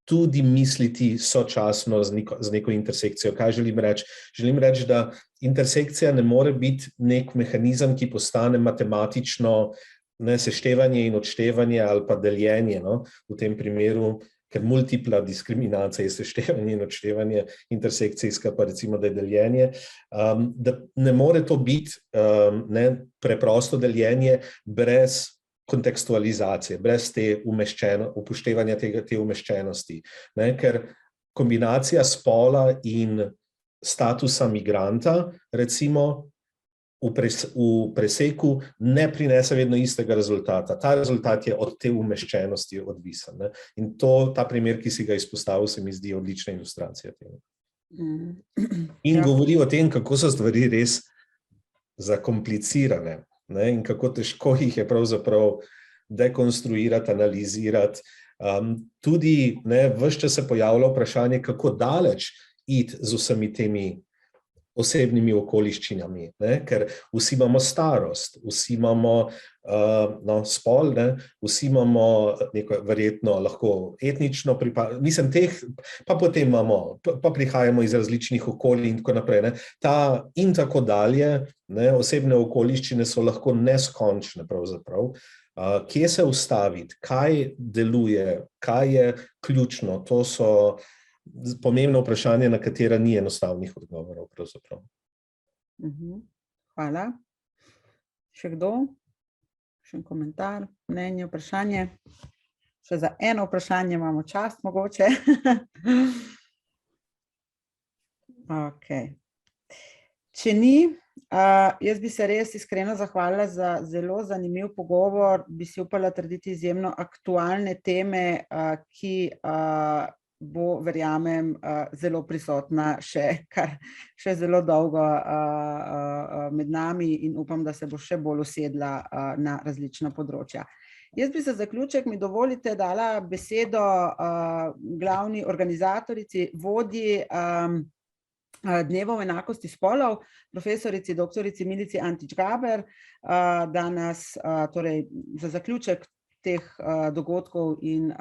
tudi misliti sočasno z neko intersekcijo. Kaj želim reči? Želim reči, da intersekcija ne more biti nek mehanizem, ki postane matematično seštevanje in odštevanje ali pa deljenje, v tem primeru, ker multipla diskriminacija je seštevanje in odštevanje, intersekcijska pa recimo, da je deljenje, da ne more to biti preprosto deljenje brez kontekstualizacije, brez te upoštevanja te umeščenosti. Ne? Ker kombinacija spola in statusa migranta, recimo, v preseku ne prinese vedno istega rezultata. Ta rezultat je od te umeščenosti odvisen. Ne? In ta primer, ki si ga izpostavil, se mi zdi odlična ilustracija tega. In govori o tem, kako so stvari res zakomplicirane, ne? In kako težko jih je pravzaprav dekonstruirati, analizirati. Tudi ves čas se pojavlja vprašanje, kako daleč iti z vsemi temi osebnimi okoliščinami, ne? Ker vsi imamo starost, vsi imamo spol, ne? Vsi imamo neko verjetno lahko etnično pa potem pa prihajamo iz različnih okolij in tako naprej. Ne? In tako dalje, ne? Osebne okoliščine so lahko neskončne pravzaprav. Kje se ustaviti, kaj deluje, kaj je ključno, to so pomembno vprašanje, na katera ni enostavnih odgovorov pravzaprav. Hvala. Še kdo? Še en komentar, mnenje, vprašanje? Še za eno vprašanje imamo čas, mogoče. Okay. Če ni, jaz bi se res iskreno zahvalila za zelo zanimiv pogovor, bi si upala trditi izjemno aktualne teme, ki bo, verjamem, zelo prisotna še zelo dolgo med nami in upam, da se bo še bolj usedla na različna področja. Jaz bi za zaključek, mi dovolite, dala besedo glavni organizatorici, vodji Dnevov enakosti spolov, profesorici doktorici Milici Antić Gaber, da nas torej za zaključek teh dogodkov in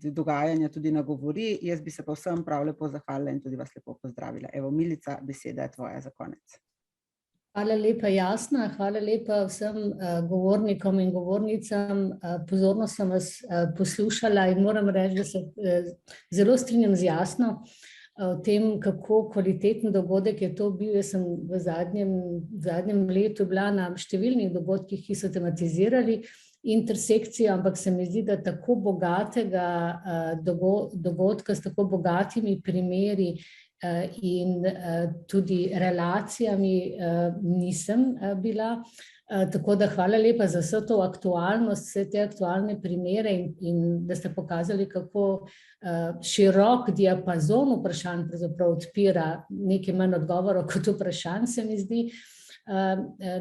dogajanja tudi nagovori. Jaz bi se pa vsem prav lepo zahvalila in tudi vas lepo pozdravila. Evo, Milica, beseda je tvoja za konec. Hvala lepa, Jasna, hvala lepa vsem govornikom in govornicam. Pozorno sem vas poslušala in moram reči, da se zelo strinjam z Jasno o tem, kako kvaliteten dogodek je to bil. Jaz sem v zadnjem letu bila na številnih dogodkih, ki so tematizirali intersekcijo, ampak se mi zdi, da tako bogatega dogodka s tako bogatimi primeri in tudi relacijami nisem bila. Tako da hvala lepa za vso to aktualnost, vse te aktualne primere in da ste pokazali, kako širok diapazon vprašanj pravzaprav odpira nekaj manj odgovorov kot vprašanj, se mi zdi.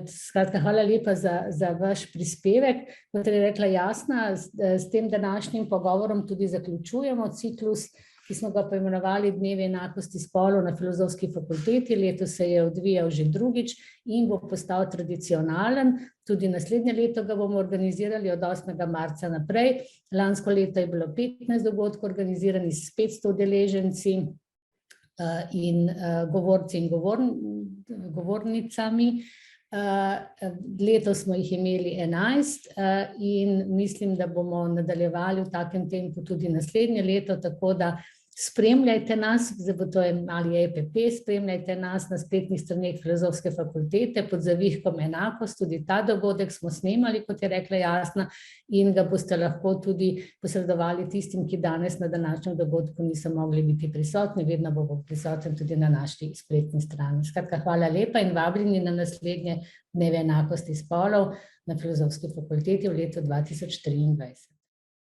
Skratka, hvala lepa za vaš prispevek. Kot je rekla Jasna, s tem današnjim pogovorom tudi zaključujemo ciklus, ki smo ga poimenovali Dnevi enakosti spolov na Filozofski fakulteti. Letos se je odvijal že drugič in bo postal tradicionalen. Tudi naslednje leto ga bomo organizirali od 8. marca naprej. Lansko leto je bilo 15 dogodkov organiziranih s 500 udeleženci in govorci in govornicami. Letos smo jih imeli 11 in mislim, da bomo nadaljevali v takem tempu tudi naslednje leto, tako da spremljajte nas, to je mali EPP, spremljajte nas na spletnih straneh Filozofske fakultete pod zavihkom enakost. Tudi ta dogodek smo snemali, kot je rekla Jasna, in ga boste lahko tudi posredovali tistim, ki danes na današnjem dogodku niso mogli biti prisotni. Vedno bo prisoten tudi na naši spletni strani. Skratka, hvala lepa in vabljeni na naslednje Dneve enakosti spolov na Filozofski fakulteti v letu 2023.